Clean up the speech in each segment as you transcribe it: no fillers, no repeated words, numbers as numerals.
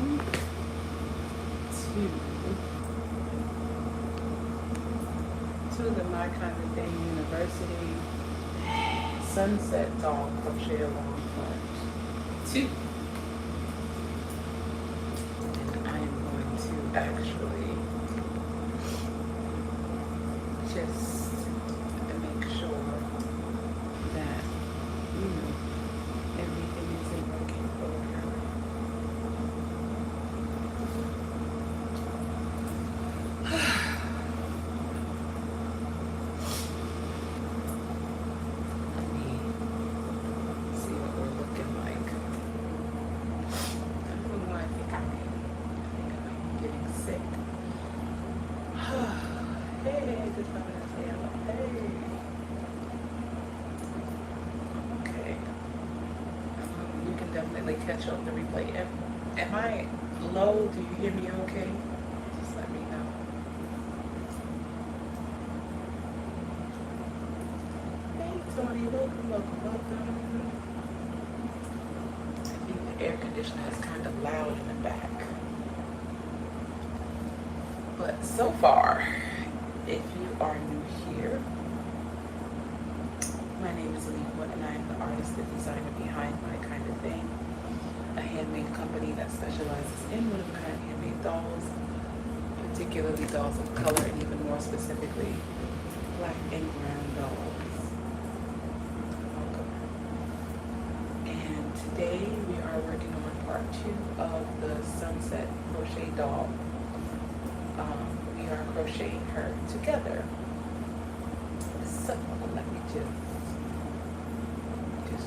welcome to the My Kind of Thing University Sunset Dog Crochet Along Part 2. And I am going to actually just make sure that, everything is in working order. Let me see what we're looking like. I don't know why I think I might be getting sick. Hey, just having a day out. Hey. Okay. You can definitely catch up the replay. Am I low? Do you hear me okay? Just let me know. Hey, Tony, welcome, welcome, welcome. I think the air conditioner is kind of loud in the back. But so far, if you are new here, my name is Ooooooh and I am the artist and designer behind My Kind of Thing, a handmade company that specializes in one-of-a-kind handmade dolls, particularly dolls of color and even more specifically, black and brown dolls. Welcome. And today we are working on part 2 of the Sunset Crochet doll. We are crocheting her together. So let me just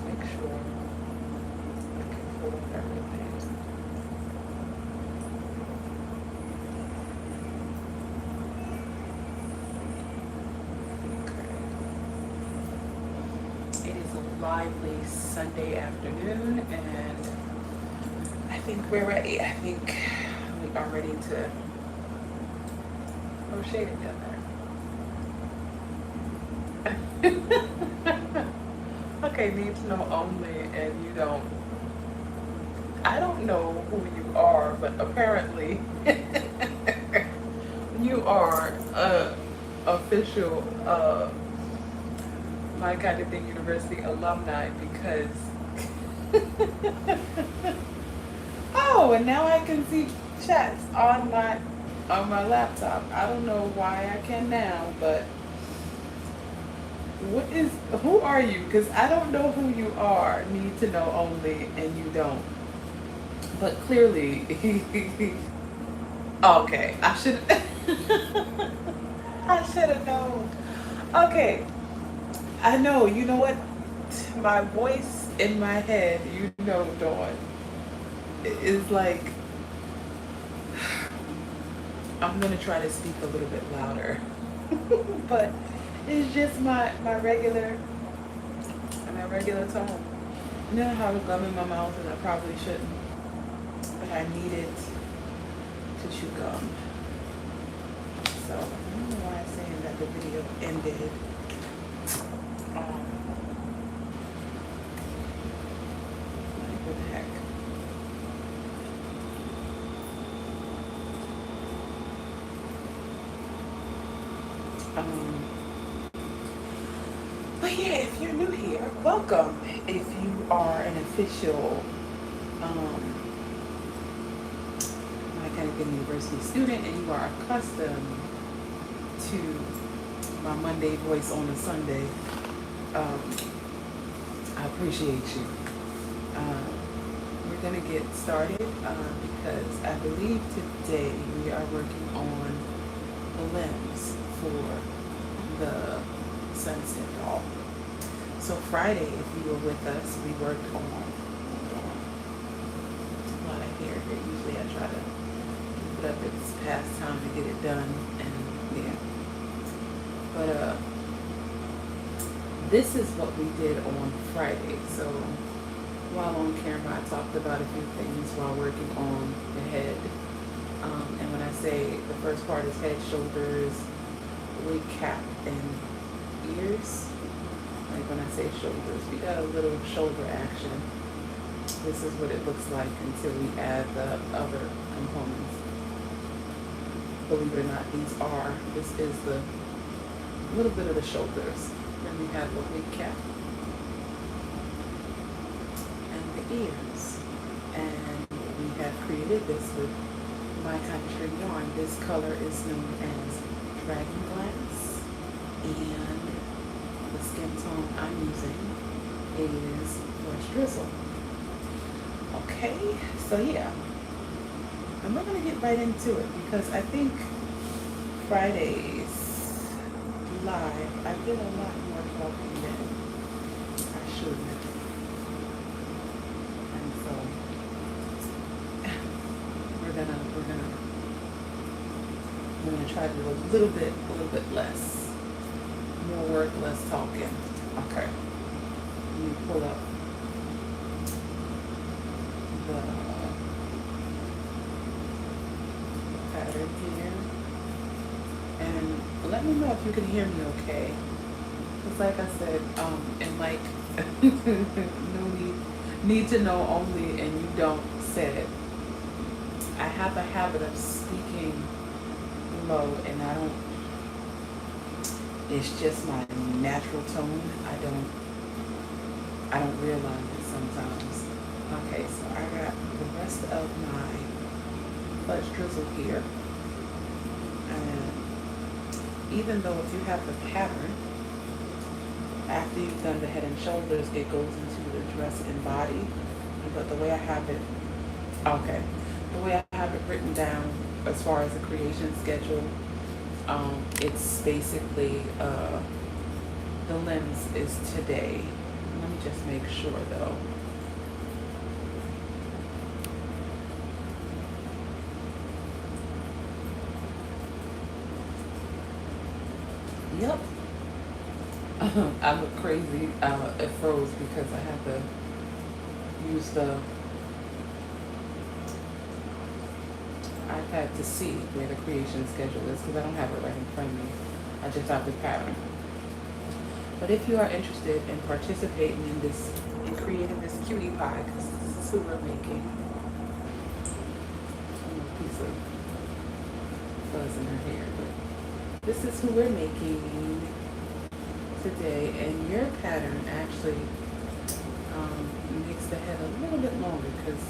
make sure I can pull everything. Okay. It is a lively Sunday afternoon and I think we're ready. I think we are ready to crochet together. Okay, need to know only, and you don't. I don't know who you are, but apparently you are official My Kind of Thing University alumni because oh, and now I can see chats on my laptop. I don't know why I can now, but who are you? Because I don't know who you are. Need to know only, and you don't. But clearly, okay, I should I should have known. Okay, I know. You know what? My voice in my head, Dawn, is like, I'm gonna try to speak a little bit louder, but it's just my regular tone. You know how I have gum in my mouth and I probably shouldn't, but I needed to chew gum. So I don't know why I'm saying that the video ended. Like what the heck? But yeah, if you're new here, welcome. If you are an official My Kind of Thing University student and you are accustomed to my Monday voice on a Sunday, I appreciate you. We're gonna get started because I believe today we are working on the limbs for the sunset doll. So Friday, if you were with us, we worked on, hold on, a lot of hair here. Usually I try to keep it up. It's past time to get it done, and yeah. But this is what we did on Friday. So while on camera, I talked about a few things while working on the head. And when I say the first part is head, shoulders, wig cap, and ears. Like when I say shoulders, we got a little shoulder action This is what it looks like until we add the other components. Believe it or not, this is the little bit of the shoulders. Then we have the wig cap and the ears. And we have created this with my kind of string yarn. This color is known as Dragon Glass, and the skin tone I'm using is Blush Drizzle. Okay, so yeah, I'm not going to get right into it because I think Fridays live I did a lot more talking than I should have. And so we're gonna try to do a little bit less, more work, less talking. Okay, let me pull up the pattern here, and let me know if you can hear me okay. It's like I said, and like no need to know only, and you don't say it. I have a habit of speaking low, and it's just my natural tone. I don't realize it sometimes. Okay, so I got the rest of my Blush Drizzle here. And even though if you have the pattern, after you've done the head and shoulders, it goes into the dress and body. But the way I have it, okay, the way I have it written down as far as the creation schedule, it's basically, the limbs is today. Let me just make sure though. Yep. I look crazy. It froze because I had to use the iPad to see where the creation schedule is because I don't have it right in front of me. I just have the pattern. But if you are interested in participating in this, in creating this cutie pie, because this is who we're making. A piece of fuzz in her hair, but this is who we're making today, and your pattern actually makes the head a little bit longer because,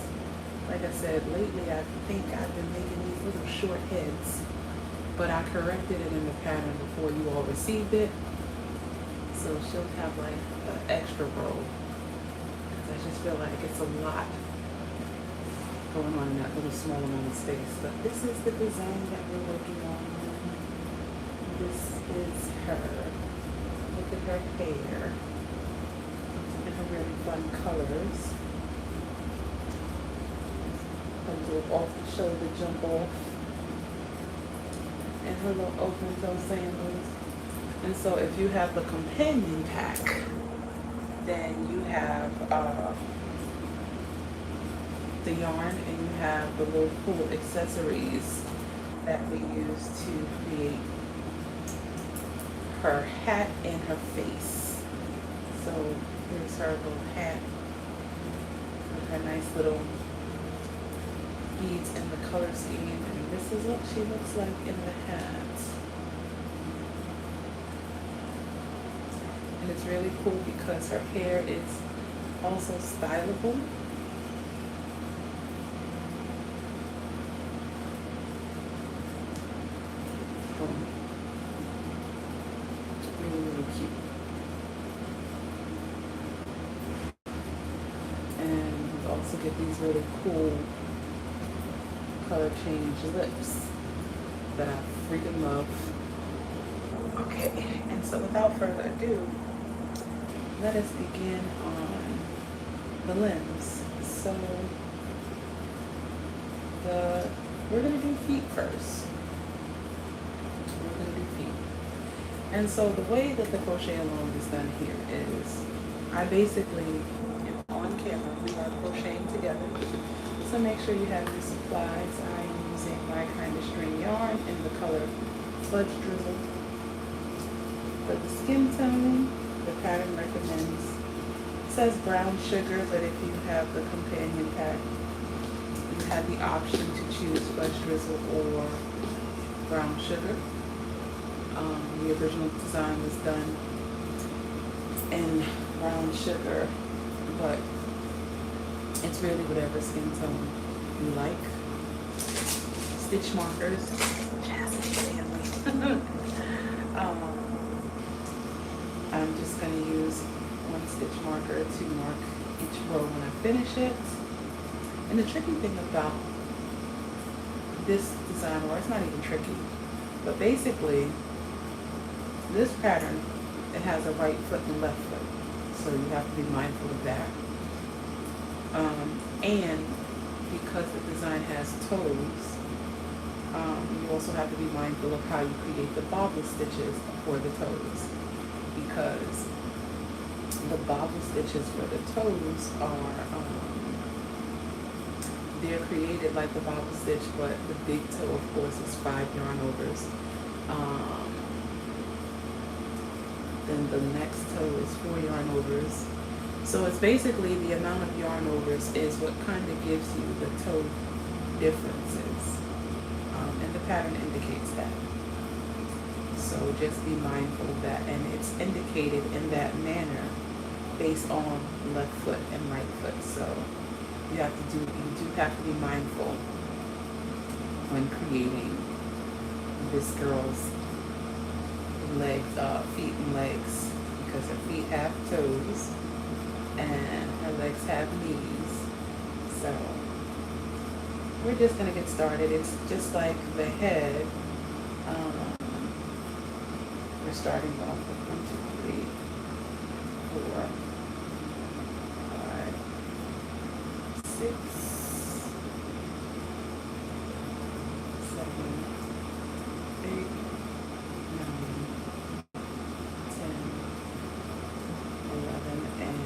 like I said, lately I think I've been making these little short heads, but I corrected it in the pattern before you all received it, so she'll have like an extra row. I just feel like it's a lot going on in that little small amount of space, but this is the design that we're working on. This is her. Look at her hair and her really fun colors. A little off the shoulder jump off, and her little open toe sandals. And so if you have the companion pack, then you have the yarn, and you have the little cool accessories that we use to create her hat and her face. So here's her little hat with her nice little beads in the color scheme, and this is what she looks like in the hat. And it's really cool because her hair is also stylable. Really, really cute. And you also get these really cool color change lips that I freaking love. Okay, and so without further ado, let us begin on the limbs. So we're gonna do feet first. We're gonna do feet. And so the way that the crochet along is done here is I basically, on camera, we are crocheting together. So make sure you have your supplies. I'm using my kind of string yarn in the color Fudge Drizzle. For the skin tone, the pattern recommends says brown sugar, but if you have the companion pack, you have the option to choose fresh drizzle or brown sugar. The original design was done in brown sugar, but it's really whatever skin tone you like. Stitch markers, family. I'm just going to use one stitch marker to mark each row when I finish it. And the tricky thing about this design, or it's not even tricky, but basically this pattern, it has a right foot and left foot, so you have to be mindful of that. And because the design has toes, you also have to be mindful of how you create the bobble stitches for the toes, because the bobble stitches for the toes are they're created like the bobble stitch, but the big toe, of course, is 5 yarn overs. Then the next toe is 4 yarn overs. So it's basically the amount of yarn overs is what kind of gives you the toe differences. And the pattern indicates that. So just be mindful of that. And it's indicated in that manner based on left foot and right foot. So you do have to be mindful when creating this girl's legs, feet and legs, because her feet have toes and her legs have knees. So we're just gonna get started. It's just like the head. We're starting off with 1, 2, 3, 4, 5, 6, 7, 8, 9, 10, 11, and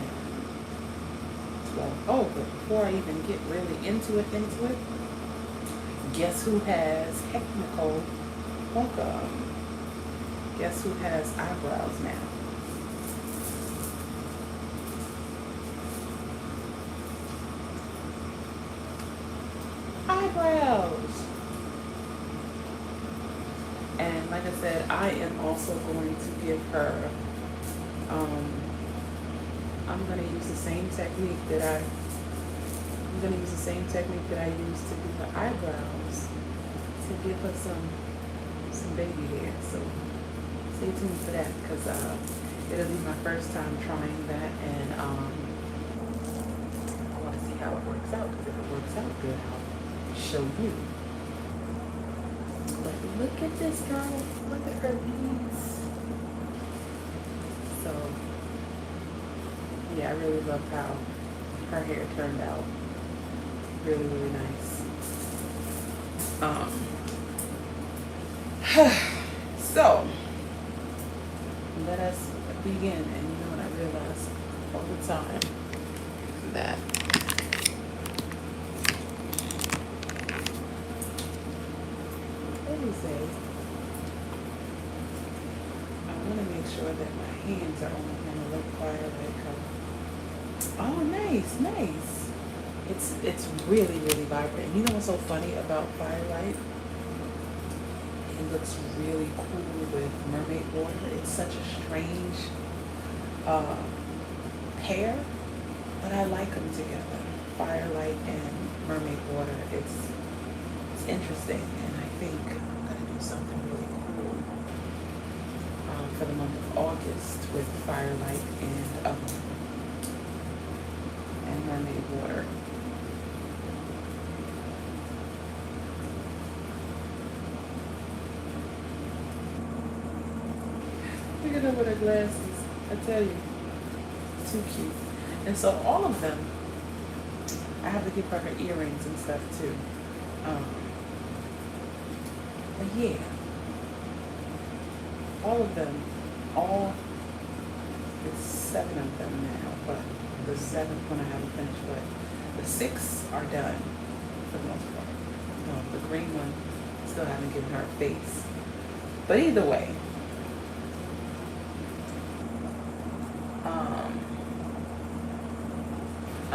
12. Oh, but before I even get really into it, guess who has, heck, Nicole, welcome. Guess who has eyebrows now? Eyebrows. And like I said, I am also going to give her, I'm going to use the same technique that I used to do her eyebrows to give her some baby hair. So stay tuned for that, because it'll be my first time trying that, and I want to see how it works out, because if it works out good, I'll show you. But look at this girl, look at her beads. So yeah, I really love how her hair turned out. Really, really nice. So let us begin. And you know what I realize all the time, that what do you say? I want to make sure that my hands are only going to look firelight color. Oh, nice. It's really, really vibrant. You know what's so funny about firelight? It looks really cool with mermaid water. It's such a strange pair, but I like them together. Firelight and mermaid water. It's interesting, and I think I'm gonna do something really cool for the month of August with firelight and mermaid water. Look at her with her glasses. I tell you, too cute. And so all of them, I have to give her earrings and stuff too. But yeah, all of them, it's 7 of them now, but the 7th one I haven't finished, but the 6 are done for the most part. No, the green one, still haven't given her a face. But either way,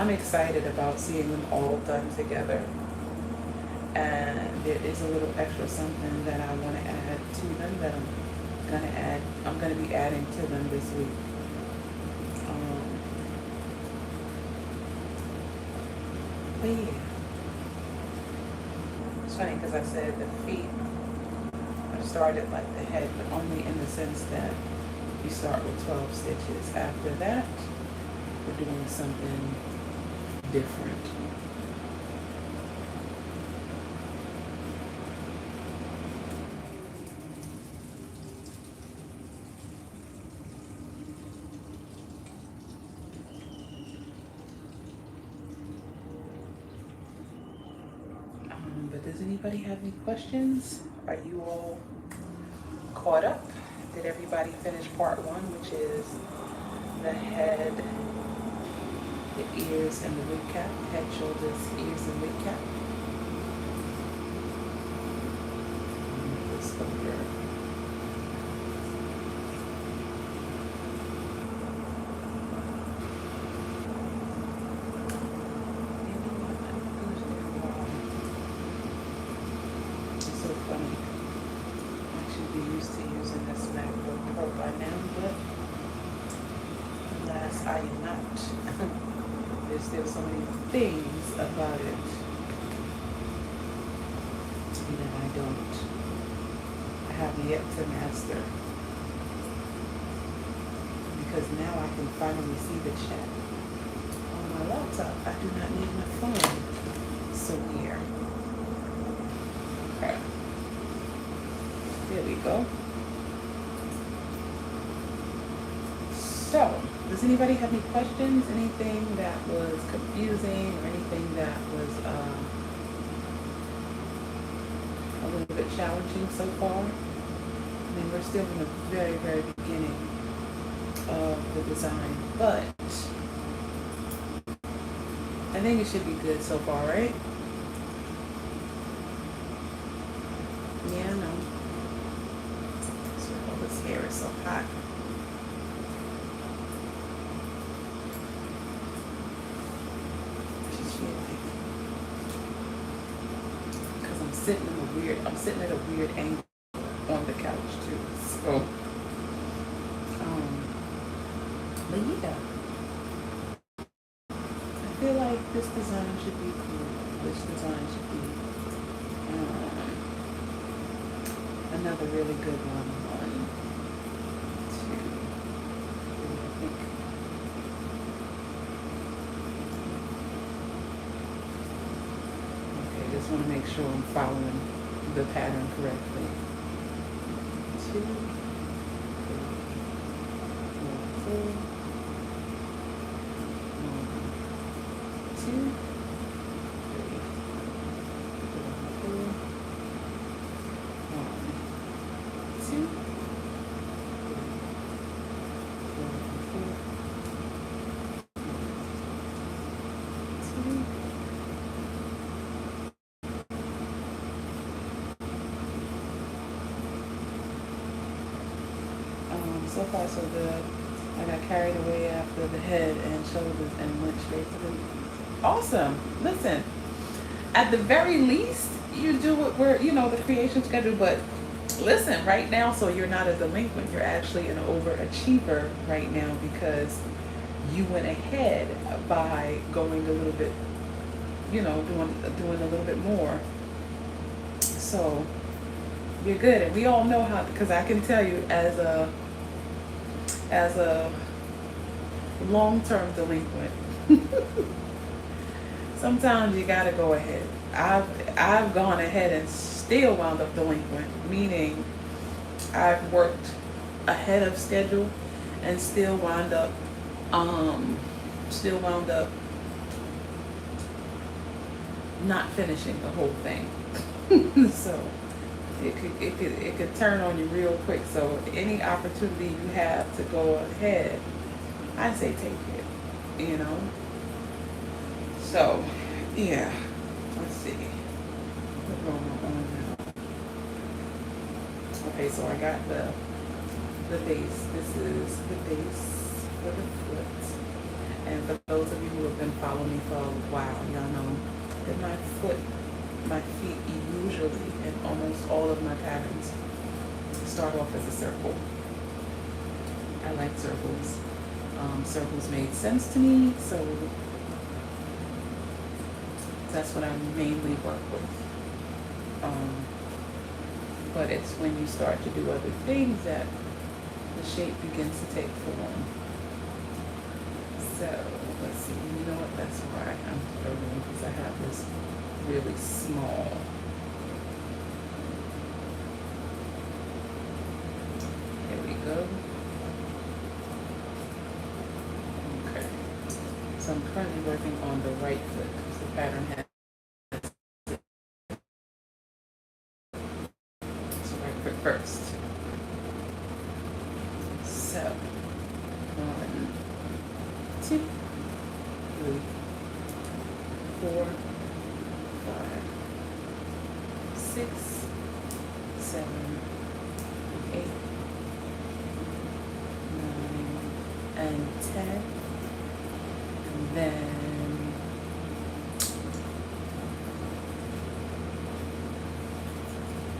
I'm excited about seeing them all done together. And there is a little extra something that I want to add to them that I'm gonna be adding to them this week. Um, but yeah, it's funny because I said the feet are started like the head, but only in the sense that you start with 12 stitches. After that, we're doing something different. But does anybody have any questions? Are you all caught up? Did everybody finish part one, which is the head, the ears, and the wig cap? Head, shoulders, ears, and wig cap. This over. I am not. There's still so many things about it that I have yet to master. Because now I can finally see the chat on my laptop. I do not need my phone. So here. Okay. There we go. So, does anybody have any questions? Anything that was confusing or anything that was a little bit challenging so far? I mean, we're still in the very, very beginning of the design, but I think it should be good so far, right? Yeah, I know. So all this hair is so hot. I'm sitting at a weird angle on the couch too. So, but yeah, I feel like this design should be cool. This design should be another really good one. One, two, three, I think. Okay, just want to make sure I'm following the pattern correctly. 2, 3, 4, 1, 2, 3, 4, 1, 2, 3, 4, 2. So far so good. I got carried away after the head and shoulders and went straight to the... Awesome. Listen, at the very least, you do what we're, the creation schedule, but listen, right now, so you're not a delinquent, you're actually an overachiever right now because you went ahead by going a little bit, doing a little bit more. So you're good. And we all know how, because I can tell you as a long-term delinquent, sometimes you gotta go ahead. I've gone ahead and still wound up delinquent, meaning I've worked ahead of schedule and still wound up not finishing the whole thing. So it could turn on you real quick. So any opportunity you have to go ahead, I say take it, So, yeah. Let's see. What's going on now? Okay, so I got the base. This is the base for the foot. And for those of you who have been follow me for a while, y'all know that my feet usually, and almost all of my patterns start off as a circle. I like circles. Circles made sense to me, so that's what I mainly work with. But it's when you start to do other things that the shape begins to take form. So let's see, you know what, that's why I'm struggling, because I have this really small. Here we go. Okay. So I'm currently working on the right foot because the pattern has the right foot first. So 1, 2, 3, 4, 5, 6, 7, 8, 9, and 10. And then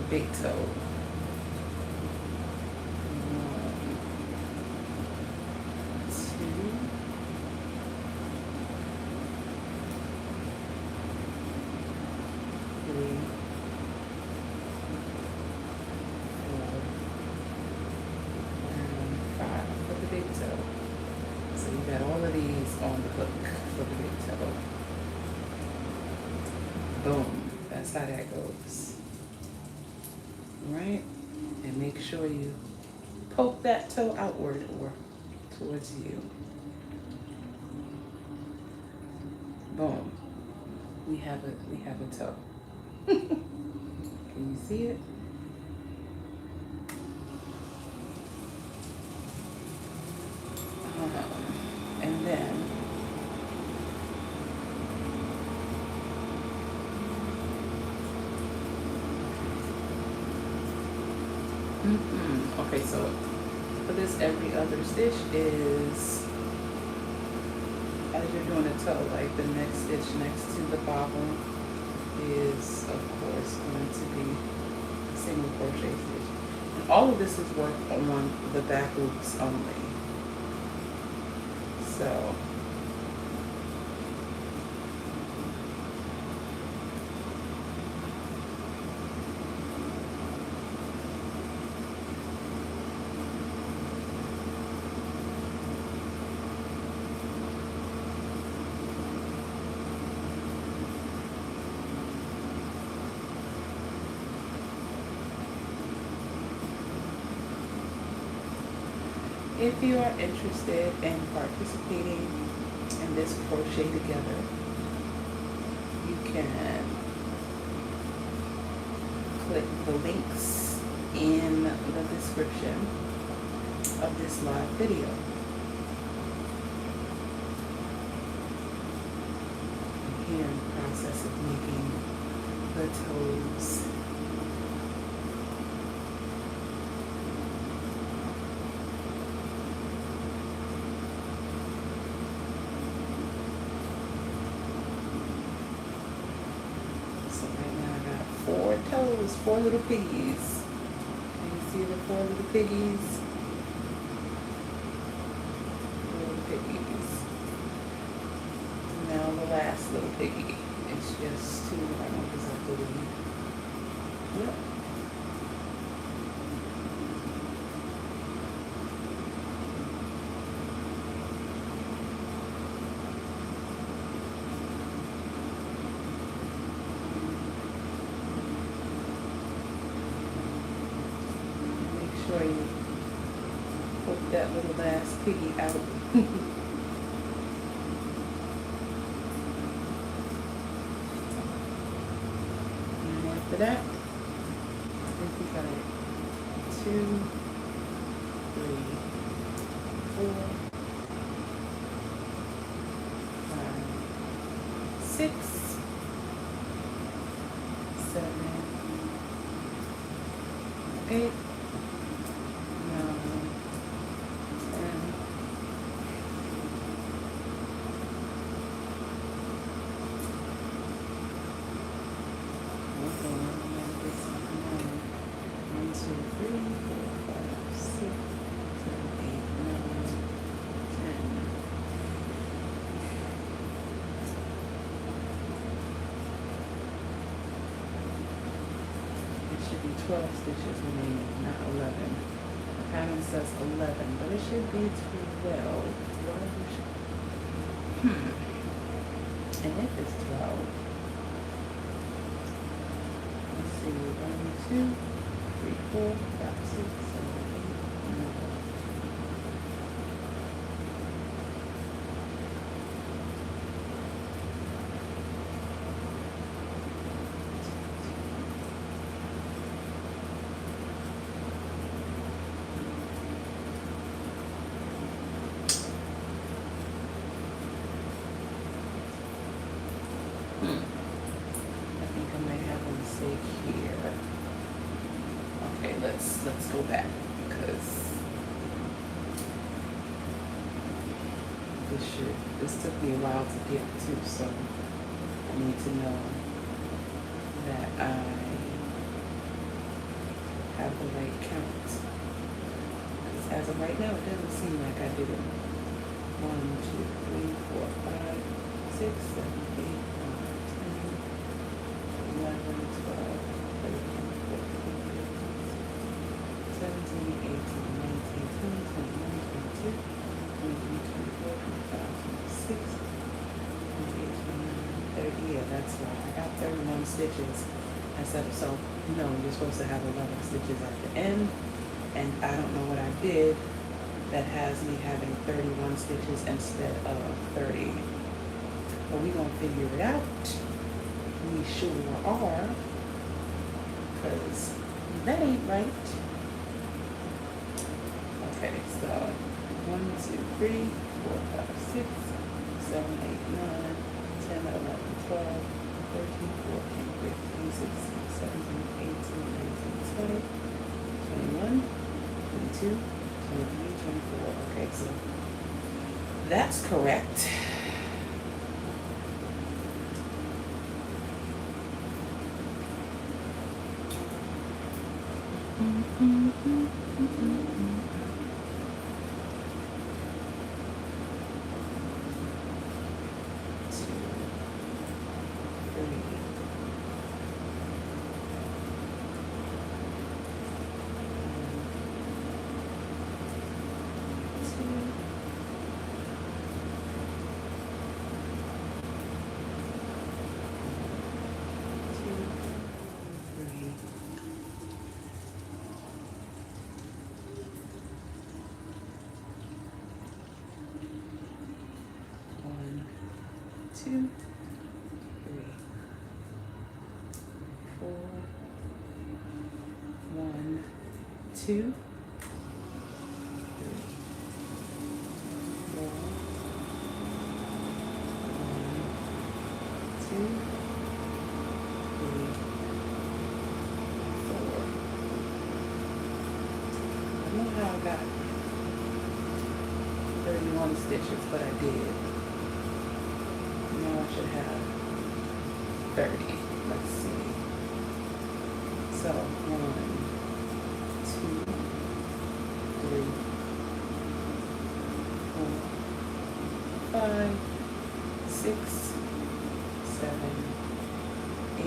big toe. 1, 2, 3, 4, and 5 for the big toe. So you got all of these on the hook for the big toe. Boom. That's how that goes. Right? And make sure you poke that toe outward or towards you. Boom. We have a toe. Can you see it? And then okay, so for this every other stitch is, as you're doing a toe, like the next stitch next to the bobble is of course going to be single crochet stitch. And all of this is work on the back loops only. So if you are interested in participating in this crochet together, you can click the links in the description of this live video. Here in the process of making the toes. Toes, 4 little piggies. Can you see the 4 little piggies? Little piggies. Now the last little piggy. It's just 2 rounds, I believe. Yep. You poke that little last piggy out. And after that, I think we got 2, 3, 4, 5, 6, 7, 8, 9, 10, be 12 stitches remaining, not 11. The pattern says 11, but it should be 12. And if it's 12, let's see, 1, 2, 3, 4, 5, 6, 7, 8, 9. I think I might have a mistake here. Okay, let's go back because this took me a while to get to, so I need to know that I have the right count. Because as of right now, it doesn't seem like I did it. 1, 2, 3, 4, 5, 6, 7, 8, 9, 10, 11, 12, 13, 14, 15, 17, 18, 19, 20, 21, 22, 23, 24, 25, 26, 28, 29, 30. Yeah, that's why I got 31 stitches. I said, so no, you're supposed to have 11 stitches at the end, and I don't know what I did that has me having 31 stitches instead of 30. But we're gonna figure it out. We sure are, because that ain't right. Okay, so 1, 2, 3, 4, 5, 6, 7, 8, 9, 10, 11, 12, 13, 14, 15, 16, 17, 18, 19, 20, 21, 22, 23, 24. Okay, so that's correct. Two, 3, 4, 1, 2, 3, 4, 1, 2, 3, 4. I don't know how I got 31 stitches, but I did. Now I should have 30. Let's see. So 1, 2, 3, 4, 5, 6, 7, 8,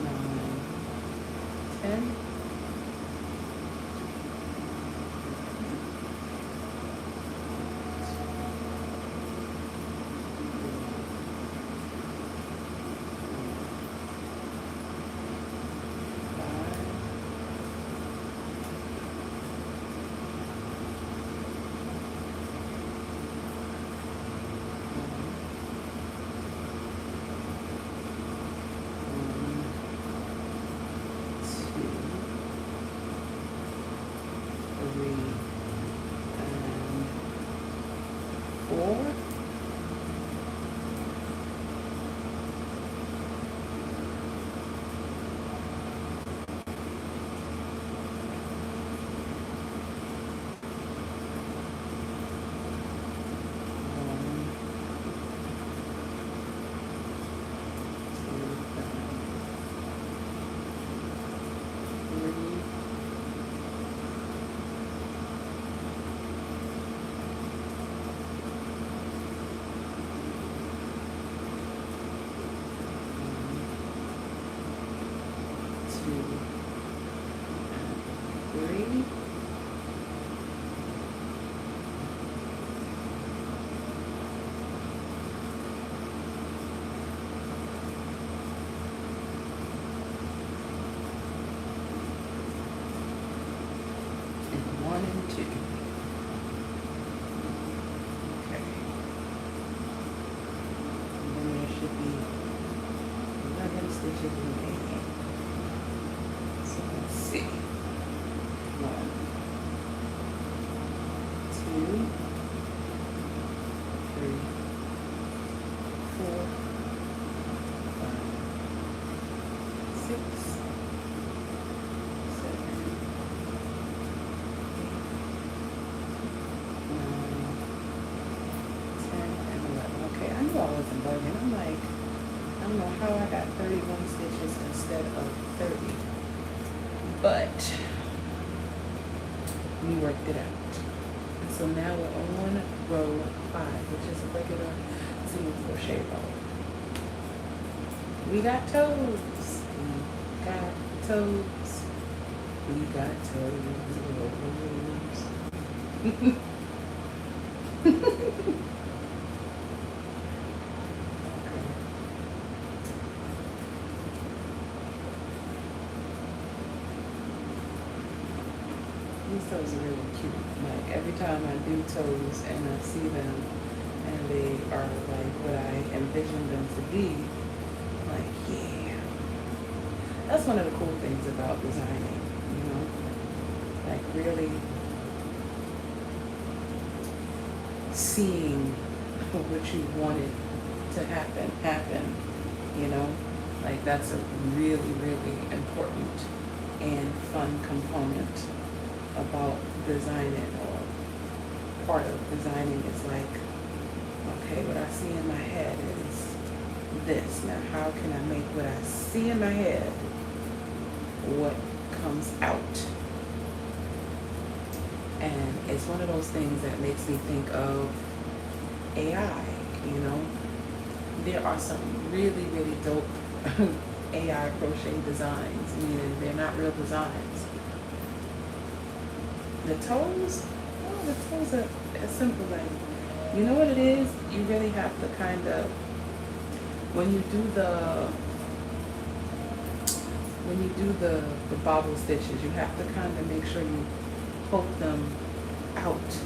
9, 10. Two, And 1 and 2. Okay. And then there should be 11 stitches remaining. So let's see. 1, 2, 3, 4, 5, 6, 7, 9, 10, and 11. Okay, I knew I wasn't bugging. I'm like, I don't know how I got 31 stitches instead of 30, but we worked it out. And so now we're on row 5, which is a regular single crochet row. We got toes. We got toes. We got toes. These toes are really cute. Like every time I do toes and I see them and they are like what I envisioned them to be, like, yeah. That's one of the cool things about designing, you know? Like really seeing what you wanted to happen, you know? Like that's a really, really important and fun component about designing, or part of designing is like, okay, what I see in my head is this. Now how can I make what I see in my head what comes out? And it's one of those things that makes me think of AI, you know? There are some really, really dope AI crochet designs, meaning they're not real designs. The toes, oh, the toes are simple. Like, you know what it is? You really have to kind of, when you do the bobble stitches, you have to kind of make sure you poke them out.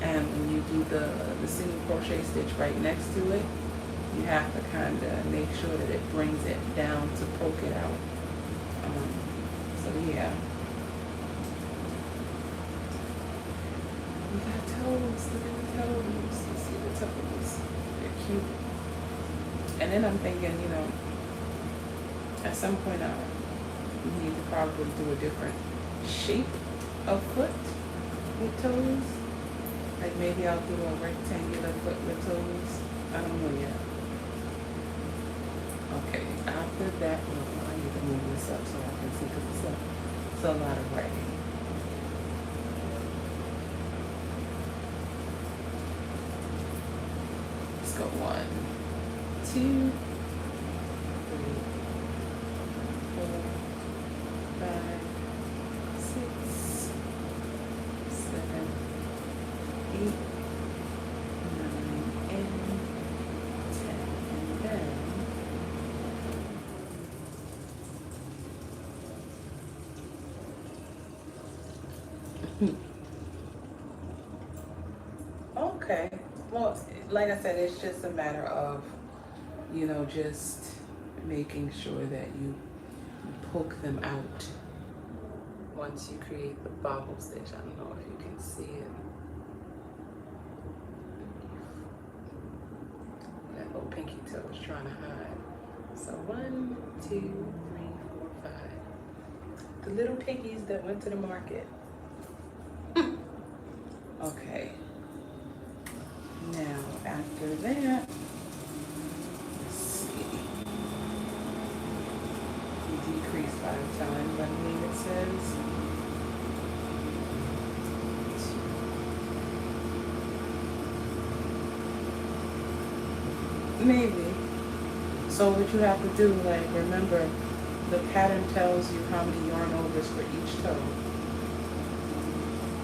And when you do the single crochet stitch right next to it, you have to kind of make sure that it brings it down to poke it out. So yeah. We got toes, look at the toes, you see the toes, they're cute. And then I'm thinking, you know, at some point I need to probably do a different shape of foot with toes. Like maybe I'll do a rectangular foot with toes. I don't know yet. Okay, after that, well, I need to move this up so I can see, because it's a lot of writing. Let's go 1, 2, 3, 4, 5, 6, 7, 8, 9, and 10, and then okay. Well, like I said, it's just a matter of, you know, just making sure that you poke them out once you create the bobble stitch. I don't know if you can see it. That little pinky toe is trying to hide. So 1, 2, 3, 4, 5. The little piggies that went to the market. Okay. Now, after that, let's see. Decrease 5 times, I believe it says. Maybe. So what you have to do, like, remember, the pattern tells you how many yarn overs for each toe.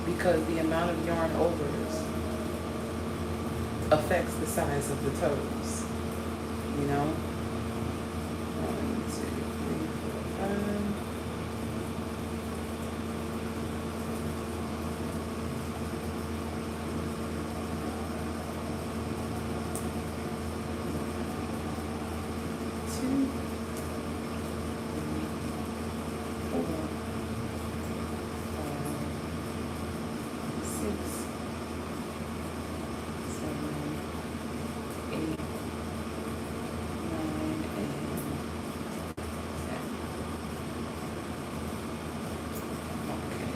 because the amount of yarn overs affects the size of the toes, you know? 1, 2, 3, 4, 5. Two, 3, 4, 5, 6, 7, 8, 9, and 10. Okay.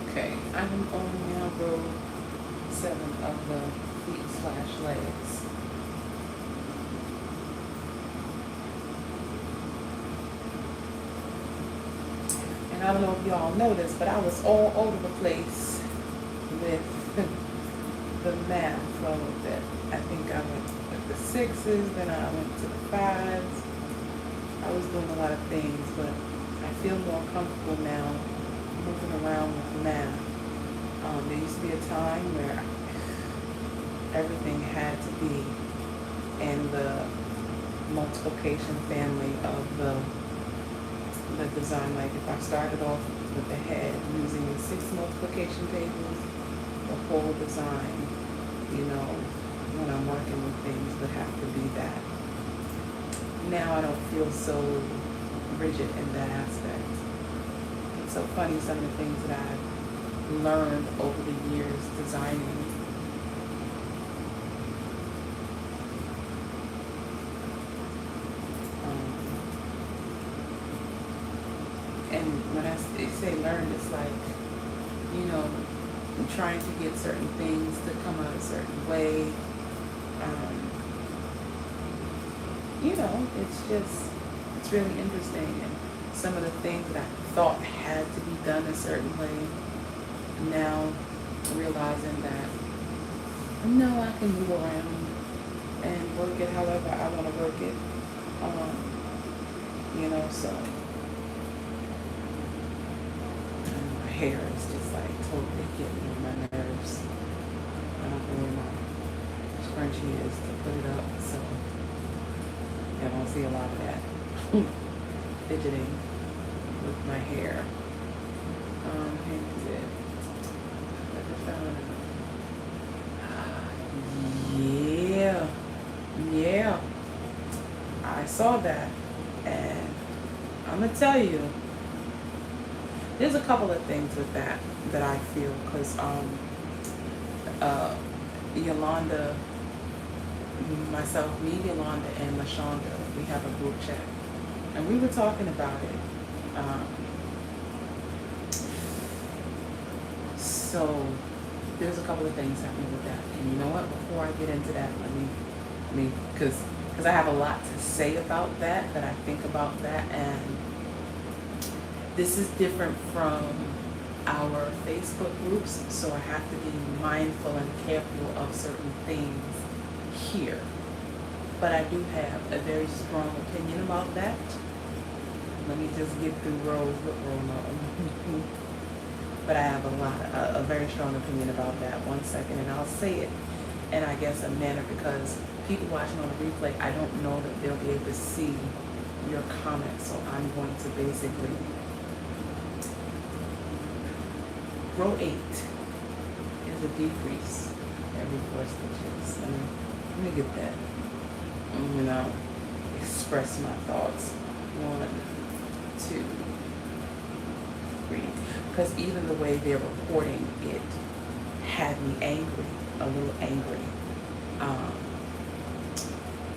Okay, I'm on now row 7 of the feet/legs. And I don't know if y'all noticed, but I was all over the place with the math for a little bit. I think I went with the 6s, then I went to the 5s. I was doing a lot of things, but I feel more comfortable now moving around with math. There used to be a time where everything had to be in the multiplication family of the design. Like if I started off with the head using the 6 multiplication tables, the whole design, you know, when I'm working with things would have to be that. Now I don't feel so rigid in that aspect. It's so funny, some of the things that I've learned over the years designing. And when I say learn, it's like, you know, trying to get certain things to come out a certain way. You know, it's really interesting. And some of the things that I thought had to be done a certain way, now realizing that, no, I can move around and work it however I want to work it. You know, so my hair is just like totally getting on my nerves. I don't know where my scrunchie is to put it up, so I don't see a lot of that fidgeting with my hair. Yeah, I saw that, and I'm gonna tell you, there's a couple of things with that I feel, because Yolanda, myself, me, Yolanda, and LaShonda, we have a group chat, and we were talking about it. So there's a couple of things happening with that, and you know what? Before I get into that, because I have a lot to say about that I think about that, and this is different from our Facebook groups, so I have to be mindful and careful of certain things here. But I do have a very strong opinion about that. Let me just get through rows with roll. But I have a very strong opinion about that. 1 second, and I'll say it in, I guess, a manner, because people watching on the replay, I don't know that they'll be able to see your comments, so I'm going to basically, row 8 is a decrease every 4 stitches. Let me get that, you know, express my thoughts. 1, 2, 3. Because even the way they're reporting it had me angry, a little angry,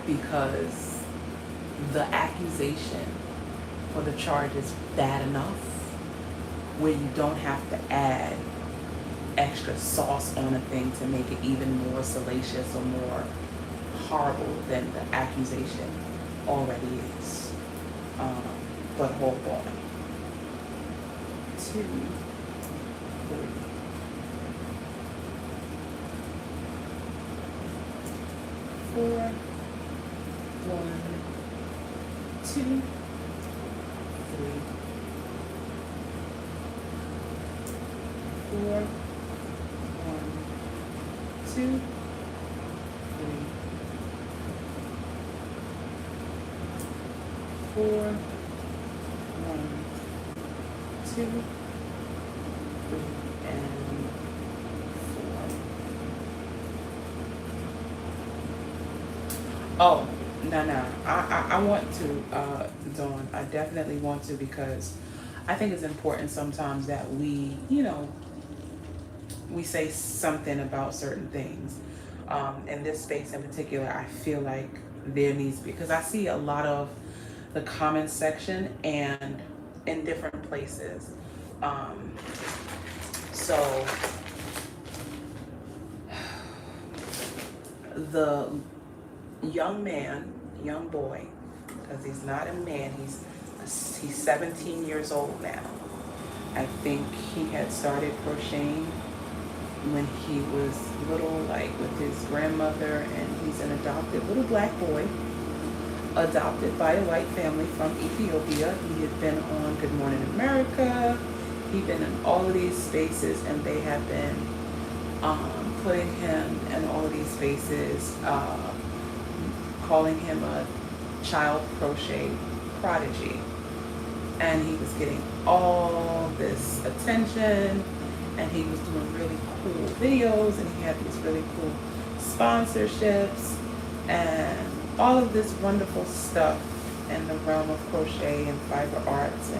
because the accusation for the charge is bad enough, where you don't have to add extra sauce on a thing to make it even more salacious or more horrible than the accusation already is. But hold on. 2, 3. 4, 1, 2, 2, 3, 4, 1, 2, 3, and 4. Oh, no. I want to, Dawn. I definitely want to, because I think it's important sometimes that we, we say something about certain things. In this space in particular, I feel like there needs to be, because I see a lot of the comment section and in different places. Um, so the young boy, because he's not a man, he's 17 years old now. I think he had started crocheting when he was little, like with his grandmother, and he's an adopted little black boy, adopted by a white family from Ethiopia. He had been on Good Morning America. He'd been in all of these spaces, and they have been putting him in all of these spaces, calling him a child crochet prodigy. And he was getting all this attention, and he was doing really cool videos, and he had these really cool sponsorships and all of this wonderful stuff in the realm of crochet and fiber arts.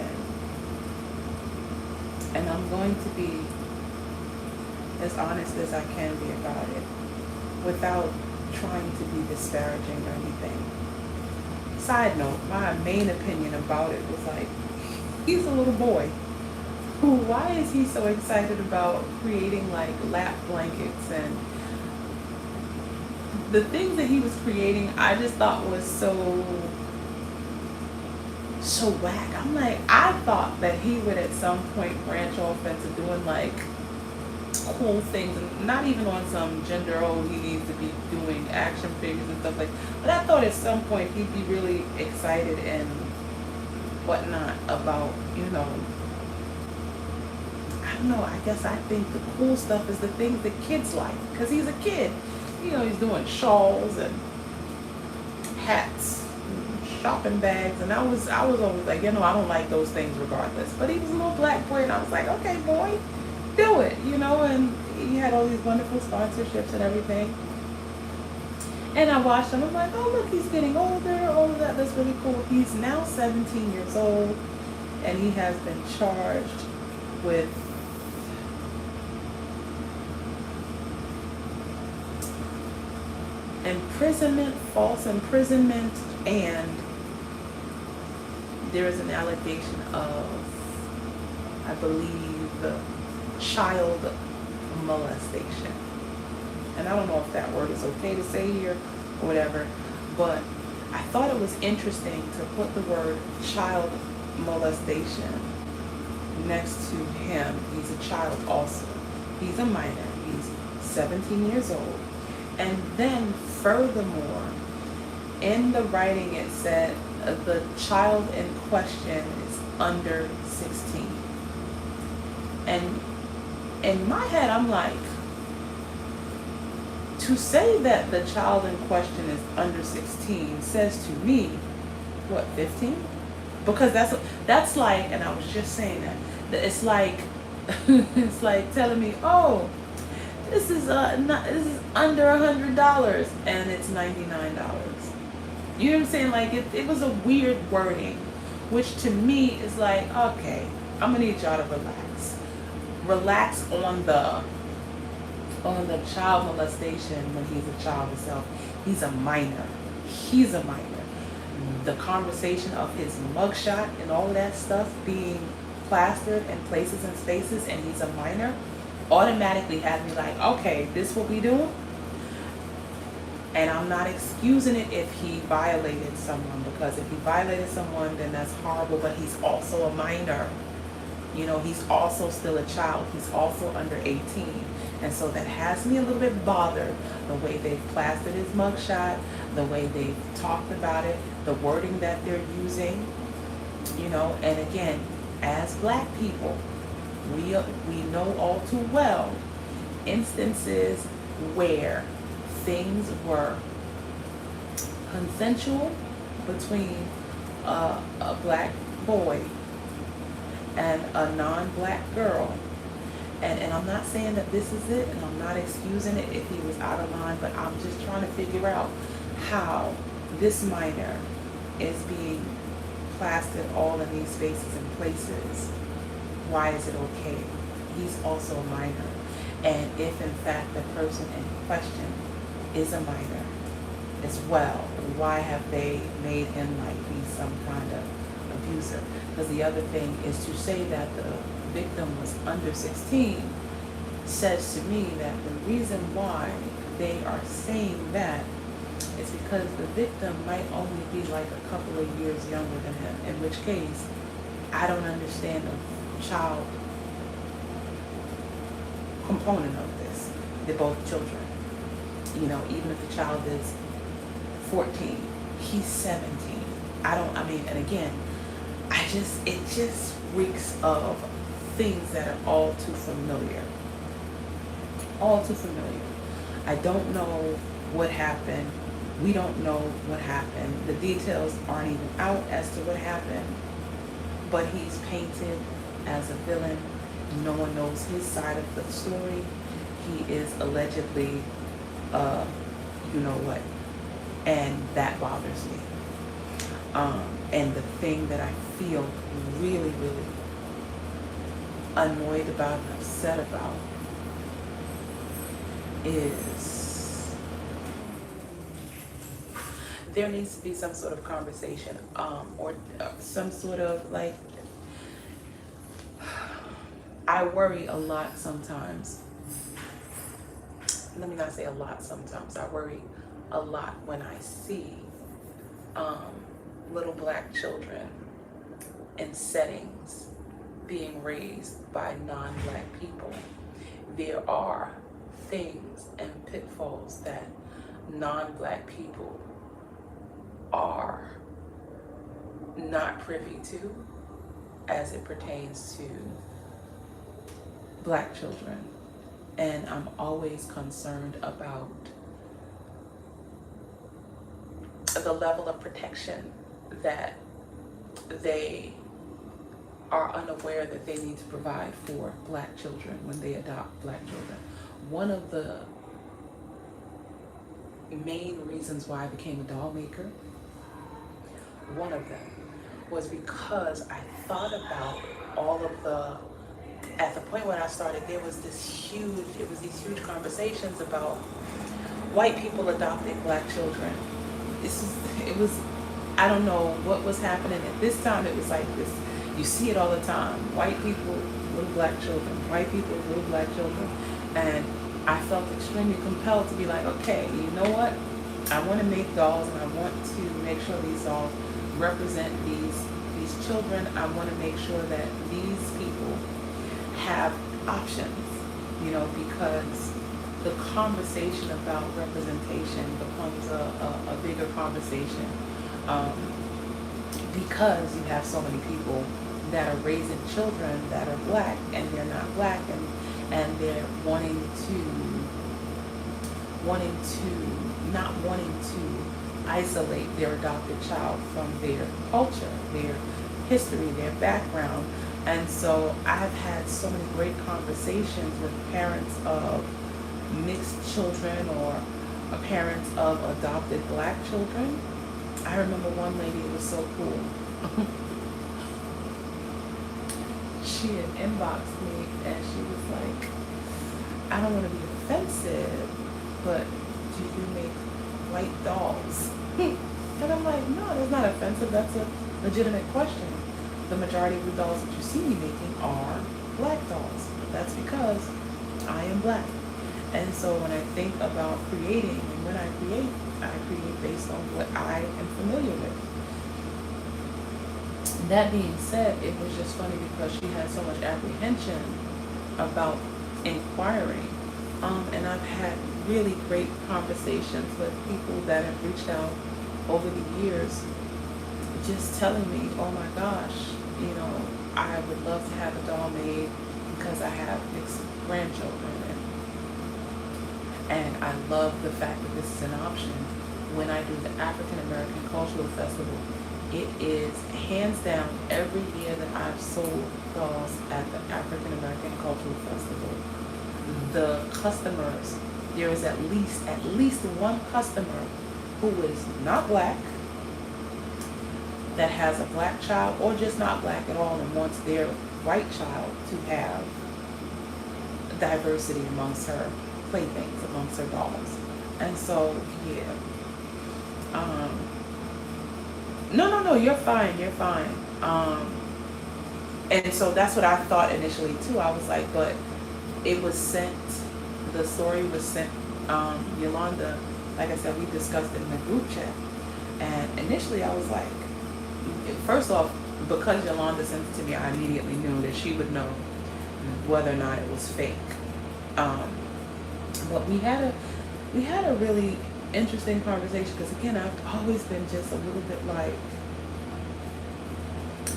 And I'm going to be as honest as I can be about it, without trying to be disparaging or anything. Side note, my main opinion about it was like, he's a little boy. Why is he so excited about creating like lap blankets? And the things that he was creating, I just thought was so whack. I'm like, I thought that he would at some point branch off into doing like cool things, and not even on some gender, he needs to be doing action figures and stuff like that. But I thought at some point he'd be really excited and whatnot about, I don't know, I guess I think the cool stuff is the things that kids like, because he's a kid. He's doing shawls and hats and shopping bags, and I was always like, I don't like those things regardless. But he was a little black boy, and I was like, okay, boy, do it, and he had all these wonderful sponsorships and everything. And I watched him, I'm like, oh look, he's getting older, all of that, that's really cool. He's now 17 years old, and he has been charged with imprisonment, false imprisonment, and there is an allegation of, I believe, child molestation. And I don't know if that word is okay to say here or whatever, but I thought it was interesting to put the word child molestation next to him. He's a child also. He's a minor. He's 17 years old. And then furthermore, in the writing it said the child in question is under 16. And in my head, I'm like, to say that the child in question is under 16 says to me, what, 15? Because that's like, and I was just saying that it's like it's like telling me, oh, this is under $100 and it's $99. You know what I'm saying? Like it was a weird wording, which to me is like, okay, I'm gonna need y'all to relax on the child molestation when he's a child himself. He's a minor. The conversation of his mugshot and all of that stuff being plastered in places and spaces, and he's a minor, automatically had me like, okay, this what we doing? And I'm not excusing it if he violated someone, because if he violated someone, then that's horrible, but he's also a minor. He's also still a child. He's also under 18. And so that has me a little bit bothered, the way they've plastered his mugshot, the way they've talked about it, the wording that they're using, and again, as black people, we know all too well instances where things were consensual between a black boy and a non-black girl. And I'm not saying that this is it, and I'm not excusing it if he was out of line, but I'm just trying to figure out how this minor is being plastered all in these spaces and places. Why is it okay? He's also a minor. And if in fact the person in question is a minor as well, why have they made him like be some kind of abuser? Because the other thing is to say that the victim was under 16 says to me that the reason why they are saying that is because the victim might only be like a couple of years younger than him, in which case I don't understand the child component of this. They're both children. You know, even if the child is 14, he's 17. And again, it just reeks of things that are all too familiar. All too familiar. I don't know what happened. We don't know what happened. The details aren't even out as to what happened. But he's painted as a villain. No one knows his side of the story. He is allegedly, you know what, and that bothers me. And the thing that I feel really, really annoyed about and upset about is there needs to be some sort of conversation, or some sort of like, I worry a lot sometimes. Let me not say a lot sometimes. I worry a lot when I see little black children in settings being raised by non-black people. There are things and pitfalls that non-black people are not privy to as it pertains to black children. And I'm always concerned about the level of protection that they are unaware that they need to provide for black children when they adopt black children. One of the main reasons why I became a doll maker, one of them, was because I thought about all of the, at the point when I started, there was these huge conversations about white people adopting black children. I don't know what was happening at this time. It was like this, you see it all the time. White people, little black children, white people, little black children. And I felt extremely compelled to be like, okay, you know what? I want to make dolls, and I want to make sure these dolls represent these children. I want to make sure that these people have options, you know, because the conversation about representation becomes a bigger conversation, because you have so many people that are raising children that are black and they're not black, and they're not wanting to isolate their adopted child from their culture, their history, their background. And so I've had so many great conversations with parents of mixed children or parents of adopted black children. I remember one lady, it was so cool. She had inboxed me and she was like, I don't want to be offensive, but do you make white dolls? And I'm like, no, that's not offensive. That's a legitimate question. The majority of the dolls that you see me making are black dolls. That's because I am black. And so when I think about creating, and when I create based on what I am familiar with. That being said, it was just funny because she had so much apprehension about inquiring. And I've had really great conversations with people that have reached out over the years, just telling me, oh my gosh, you know, I would love to have a doll made because I have mixed grandchildren. And I love the fact that this is an option. When I do the African American Cultural Festival, it is hands down every year that I've sold dolls at the African American Cultural Festival. The customers, there is at least one customer who is not black, that has a black child, or just not black at all and wants their white child to have diversity amongst her playthings, amongst her dolls. And so, yeah. No, you're fine, you're fine. And so that's what I thought initially too. I was like, but it was sent, the story was sent, Yolanda, like I said, we discussed it in the group chat. And initially I was like, first off, because Yolanda sent it to me, I immediately knew that she would know whether or not it was fake. But we had a really interesting conversation, because again, I've always been just a little bit like,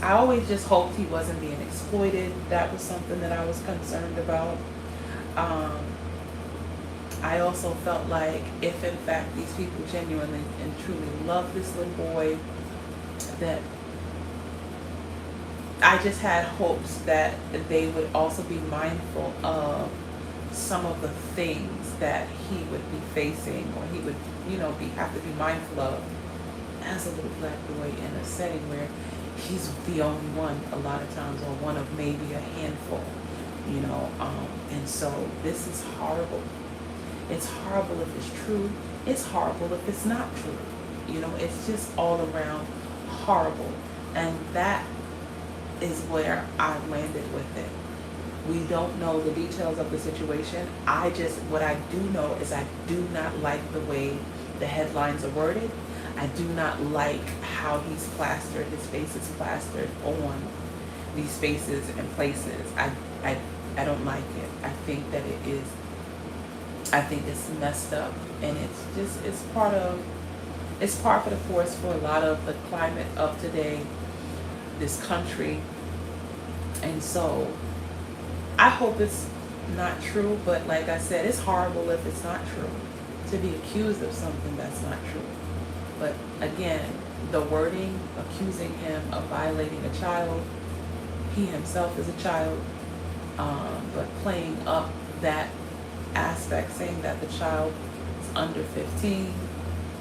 I always just hoped he wasn't being exploited. That was something that I was concerned about. I also felt like if in fact these people genuinely and truly love this little boy, that I just had hopes that they would also be mindful of some of the things that he would be facing, or he would, have to be mindful of as a little black boy in a setting where he's the only one a lot of times, or one of maybe a handful, and so this is horrible. It's horrible if it's true. It's horrible if it's not true. It's just all around horrible. And that is where I landed with it. We don't know the details of the situation. What I do know is I do not like the way the headlines are worded. I do not like how he's plastered, his face is plastered on these spaces and places. I don't like it. I think that it's messed up, and it's part of the course for a lot of the climate of today, this country. And so I hope it's not true, but like I said, it's horrible if it's not true, to be accused of something that's not true. But again, the wording, accusing him of violating a child, he himself is a child, but playing up that aspect, saying that the child is under 15,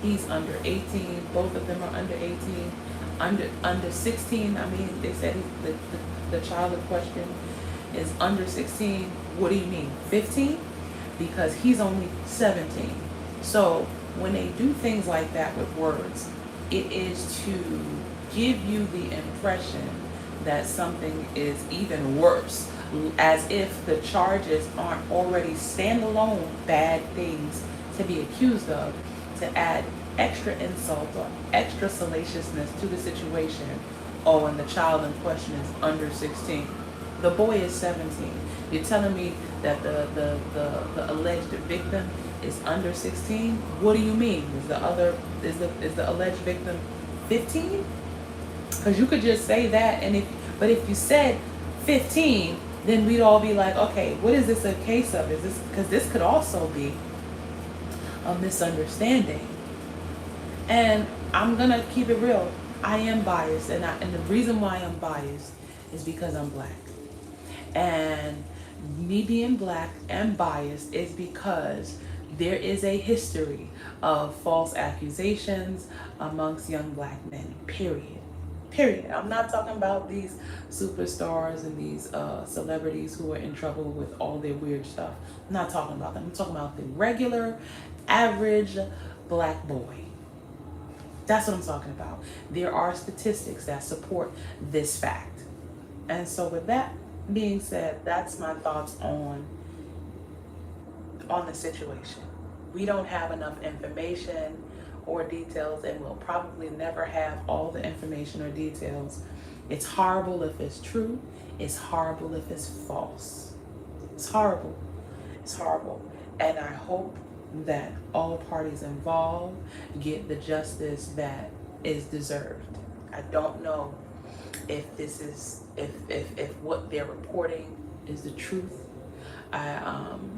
he's under 18, both of them are under 18, under 16. I mean, they said the child in question is under 16. What do you mean, 15? Because he's only 17. So when they do things like that with words, it is to give you the impression that something is even worse, as if the charges aren't already standalone bad things to be accused of, to add extra insult or extra salaciousness to the situation. Oh, and the child in question is under 16. The boy is 17. You're telling me that the alleged victim is under 16? What do you mean? Is the alleged victim 15? Because you could just say that, but if you said 15, then we'd all be like, okay, what is this a case of? Is this because this could also be a misunderstanding? And I'm gonna keep it real. I am biased, and the reason why I'm biased is because I'm black. And me being black and biased is because there is a history of false accusations amongst young black men, period. I'm not talking about these superstars and these celebrities who are in trouble with all their weird stuff. I'm not talking about them. I'm talking about the regular, average black boy. That's what I'm talking about. There are statistics that support this fact. And so with that being said, that's my thoughts on the situation. We don't have enough information or details, and we'll probably never have all the information or details. It's horrible if it's true. It's horrible if it's false. It's horrible. It's horrible. And I hope that all parties involved get the justice that is deserved. I don't know if this is if what they're reporting is the truth.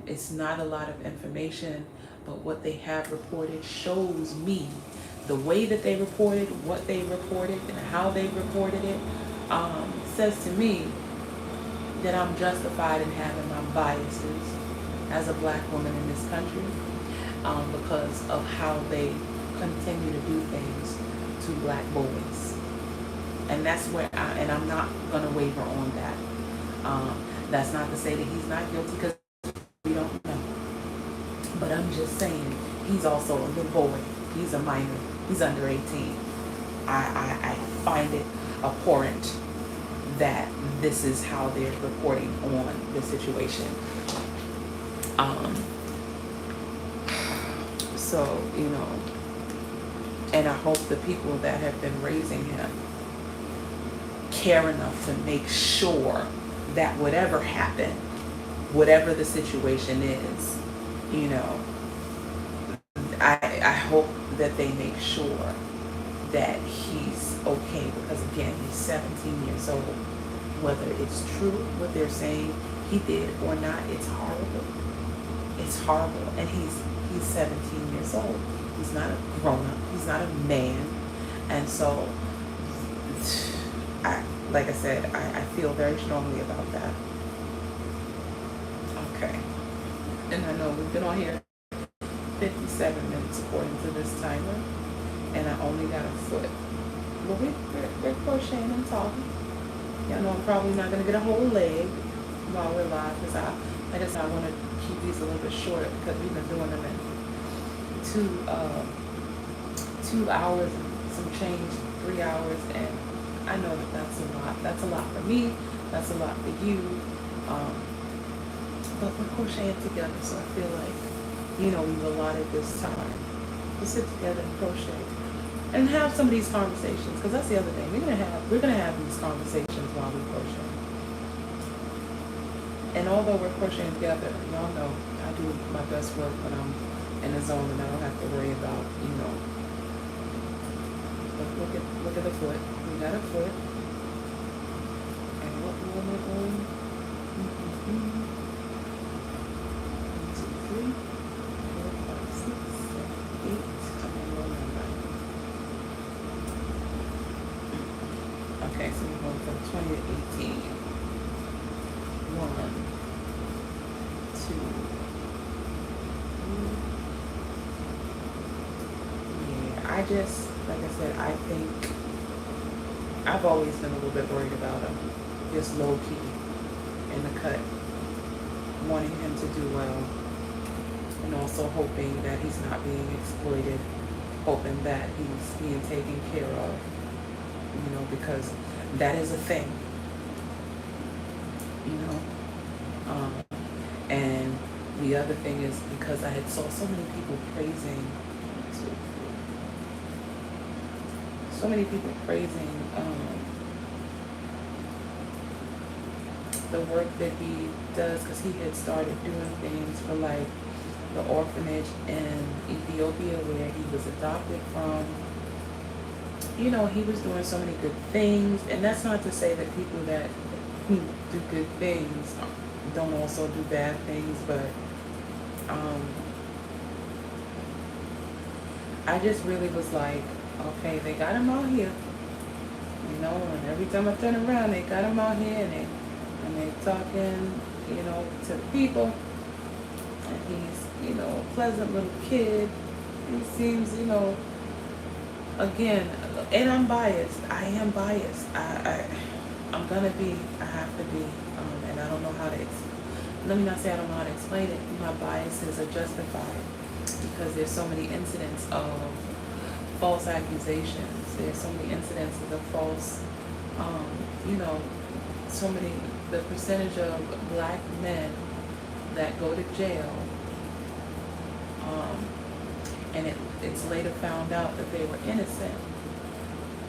It's not a lot of information, but what they have reported shows me the way that they reported, what they reported, and how they reported it, says to me that I'm justified in having my biases as a black woman in this country, because of how they continue to do things to black boys. And that's where I'm not gonna waver on that. That's not to say that he's not guilty, because we don't know. But I'm just saying, he's also a little boy. He's a minor. He's under 18. I find it abhorrent that this is how they're reporting on the situation. So, and I hope the people that have been raising him care enough to make sure that whatever happened, whatever the situation is, I hope that they make sure that he's okay, because again, he's 17 years old. Whether it's true what they're saying he did or not, it's horrible. It's horrible. And he's 17 years old. He's not a grown-up. He's not a man. And so, like I said, I feel very strongly about that. Okay. And I know we've been on here 57 minutes according to this timer, and I only got a foot. But we're crocheting and talking. Y'all know I'm probably not going to get a whole leg while we're live, because I want to keep these a little bit shorter, because we've been doing them in 2 hours and some change, 3 hours, and I know that that's a lot. That's a lot for me. That's a lot for you. But we're crocheting together, so I feel like, we've allotted this time to sit together and crochet and have some of these conversations, because that's the other thing. We're gonna have these conversations while we crochet. And although we're crocheting together, y'all know I do my best work when I'm in the zone, and I don't have to worry about, look at the foot. We got a foot. And what more we're going? 1, 2, 3, 4, 5, 6, 7, 8. Okay, so we're going from 20 to 18. 1, 2, 3. Yeah, I just, like I said, I think I've always been a little bit worried about him, just low key in the cut, wanting him to do well, and also hoping that he's not being exploited, hoping that he's being taken care of, because that is a thing, and the other thing is, because I had saw so many people praising the work that he does, because he had started doing things for like the orphanage in Ethiopia where he was adopted from. He was doing so many good things, and that's not to say that people that do good things don't also do bad things, but I just really was like, okay, they got him out here, and every time I turn around, they got him out here, and they're talking, to the people, and he's, a pleasant little kid. He seems, again, and I'm biased. I am biased. I'm gonna be. I have to be. And I don't know how to. Let me not say I don't know how to explain it. My biases are justified because there's so many incidents of false accusations. There's so many incidents of false. So many. The percentage of black men that go to jail. And it's later found out that they were innocent.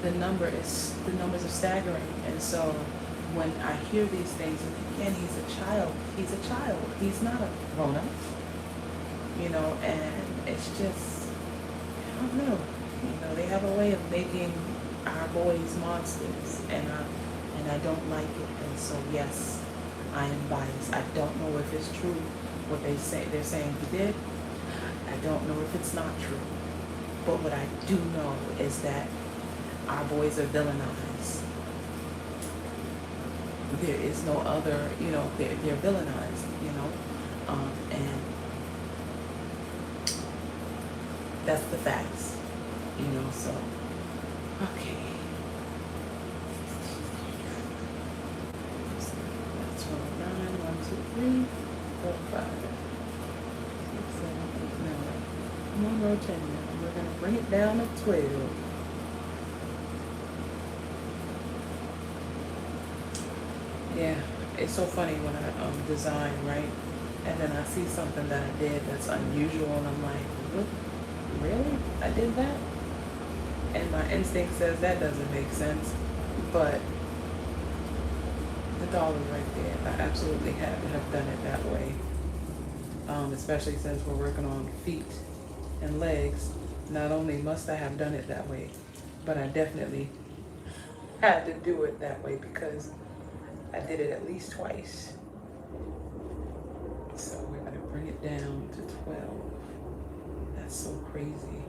The numbers are staggering, and so when I hear these things, and again, he's a child. He's not a grown-up, and it's just, I don't know. They have a way of making our boys monsters, and I don't like it. And so yes, I am biased. I don't know if it's true what they're saying he did. I I don't know if it's not true. But what I do know is that our boys are villainized. There is no other, they're villainized, and that's the facts, so, okay. That's 9, 1, 2, 3, 4, 5, 6, 7, 8, 9. One row 10 now. We're going to bring it down to 12. Yeah, it's so funny when I design, right? And then I see something that I did that's unusual, and I'm like, what? Really? I did that? And my instinct says that doesn't make sense, but the doll is right there. I absolutely have done it that way, especially since we're working on feet and legs. Not only must I have done it that way, but I definitely had to do it that way because I did it at least twice. So we're gonna bring it down to 12. That's so crazy.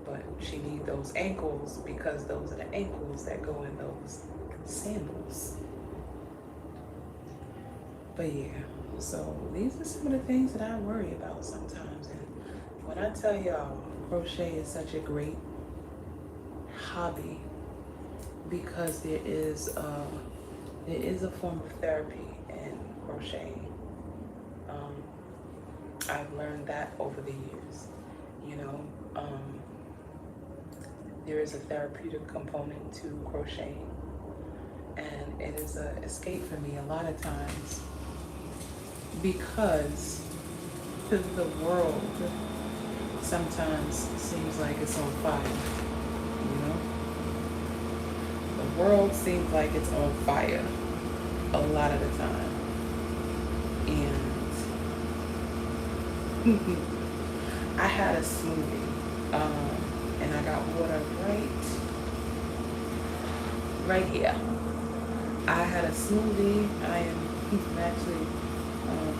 But she needs those ankles because those are the ankles that go in those sandals. But yeah, so these are some of the things that I worry about sometimes. And when I tell y'all, crochet is such a great hobby because there is a form of therapy in crocheting. I've learned that over the years. There is a therapeutic component to crocheting, and it is an escape for me a lot of times because the world sometimes seems like it's on fire, The world seems like it's on fire a lot of the time. And I had a smoothie, and I got water right here. I had a smoothie. I am actually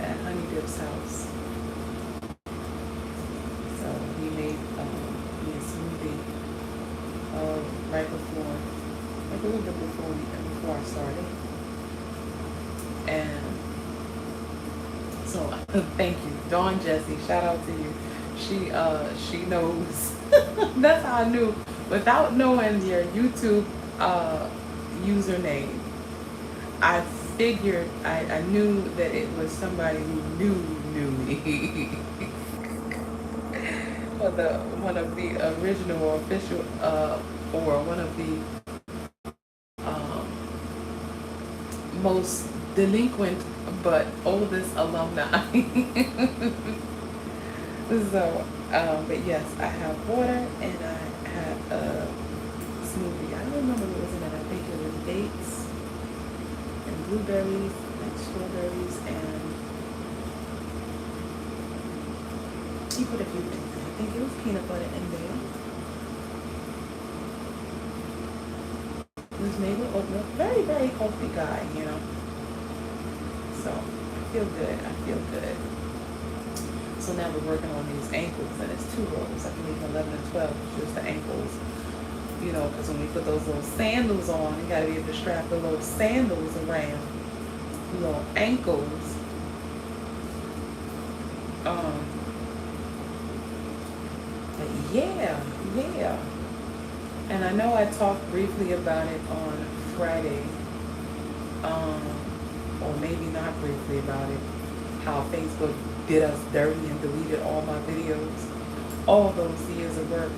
at Honey Dip's house. So he made me a smoothie right before, like a little bit before I started. And so thank you, Dawn Jessie. Shout out to you. She knows. That's how I knew, without knowing your YouTube username. I figured I knew that it was somebody who knew me. Or one of the original or official or one of the most delinquent but oldest alumni. So, but yes, I have water and I have a smoothie. I don't remember what was in it. I think it was dates and blueberries and strawberries, and he put a few things in. I think it was peanut butter in there. It was made with oat milk. Very, very healthy guy, So I feel good. So now we're working on these ankles, and it's 2 rows. I believe 11 and 12 is just the ankles. Because when we put those little sandals on, you gotta be able to strap the little sandals around the little ankles. But yeah. And I know I talked briefly about it on Friday, or maybe not briefly about it, how Facebook did us dirty and deleted all my videos, all those years of work.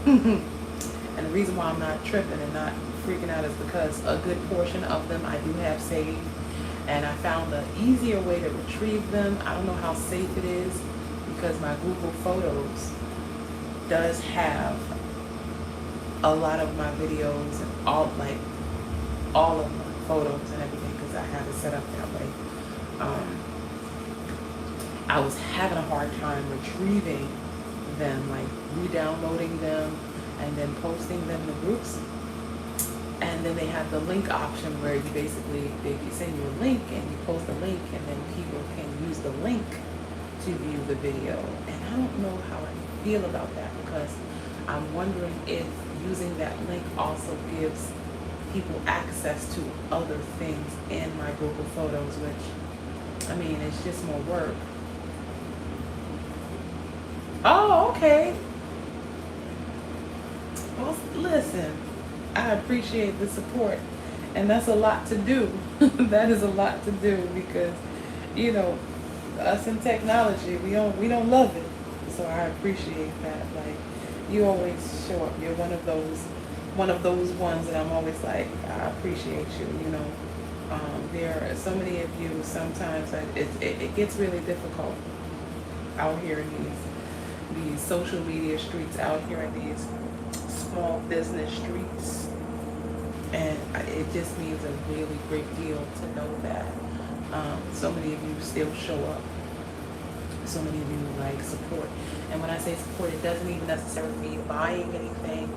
And the reason why I'm not tripping and not freaking out is because a good portion of them I do have saved, and I found an easier way to retrieve them. I don't know how safe it is because my Google Photos does have a lot of my videos and all of my photos and everything because I have it set up that way. I was having a hard time retrieving them, like re-downloading them and then posting them in groups. And then they have the link option where you basically, they send you a link and you post a link, and then people can use the link to view the video. And I don't know how I feel about that, because I'm wondering if using that link also gives people access to other things in my Google Photos, which, I mean, it's just more work. Oh, okay. Well, listen, I appreciate the support, and that's a lot to do. That is a lot to do, because, you know, us in technology, we don't love it. So I appreciate that. Like, you always show up. You're one of those ones that I'm always like, I appreciate you. You know, there are so many of you. Sometimes it gets really difficult out here in these social media streets, out here in these small business streets, and it just means a really great deal to know that so many of you still show up. So many of you like support, and when I say support, it doesn't even necessarily mean buying anything.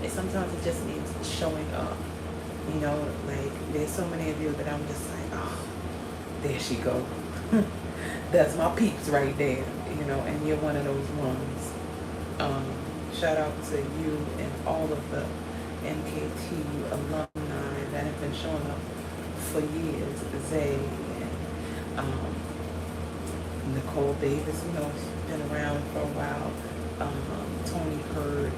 Sometimes it just means showing up. You know, like, there's so many of you that I'm just like, oh, there she go. That's my peeps right there. You know, and you're one of those ones. Shout out to you and all of the NKT alumni that have been showing up for years. Zay and Nicole Davis, you know, she's been around for a while. Tony Hurd,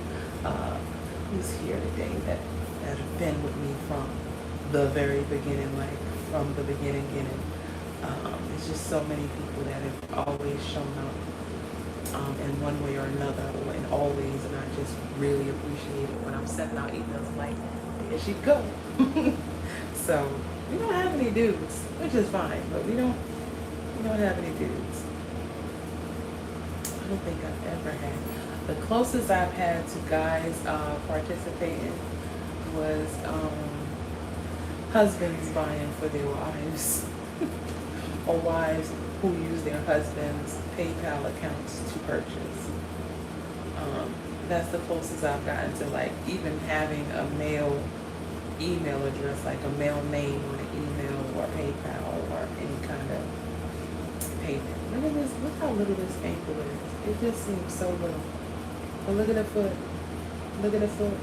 who's here today, that have been with me from the very beginning, like from the beginning. There's just so many people that have always shown up in one way or another, or in all ways, and I just really appreciate it when I'm sending out emails like, here she go. So we don't have any dudes, which is fine, but we don't have any dudes. I don't think I've ever had. The closest I've had to guys participating was husbands buying for their wives, or wives who use their husbands' PayPal accounts to purchase. That's the closest I've gotten to, like, even having a male email address, like a male name on an email or PayPal or any kind of payment. Look at this, look how little this ankle is. It just seems so little. But look at the foot. Look at the foot.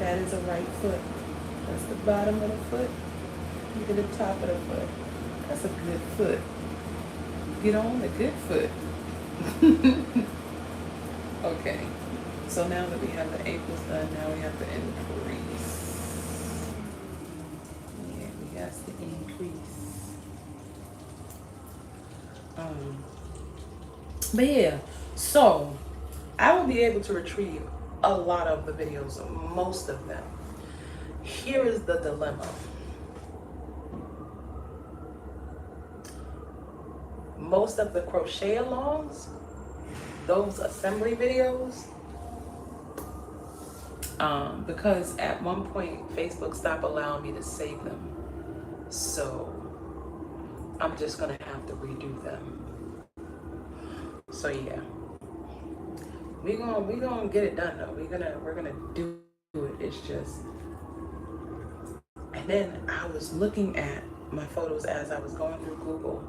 That is a right foot. That's the bottom of the foot. Look at the top of the foot. That's a good foot. Get on the good foot. Okay. So now that we have the ankles done, now we have to increase. Yeah, we have to increase. But yeah, so I will be able to retrieve a lot of the videos, most of them. Here is the dilemma. Most of the crochet alongs, those assembly videos, because at one point Facebook stopped allowing me to save them, so I'm just gonna have to redo them. So yeah, we gonna get it done though. We're gonna do it. It's just, and then I was looking at my photos as I was going through Google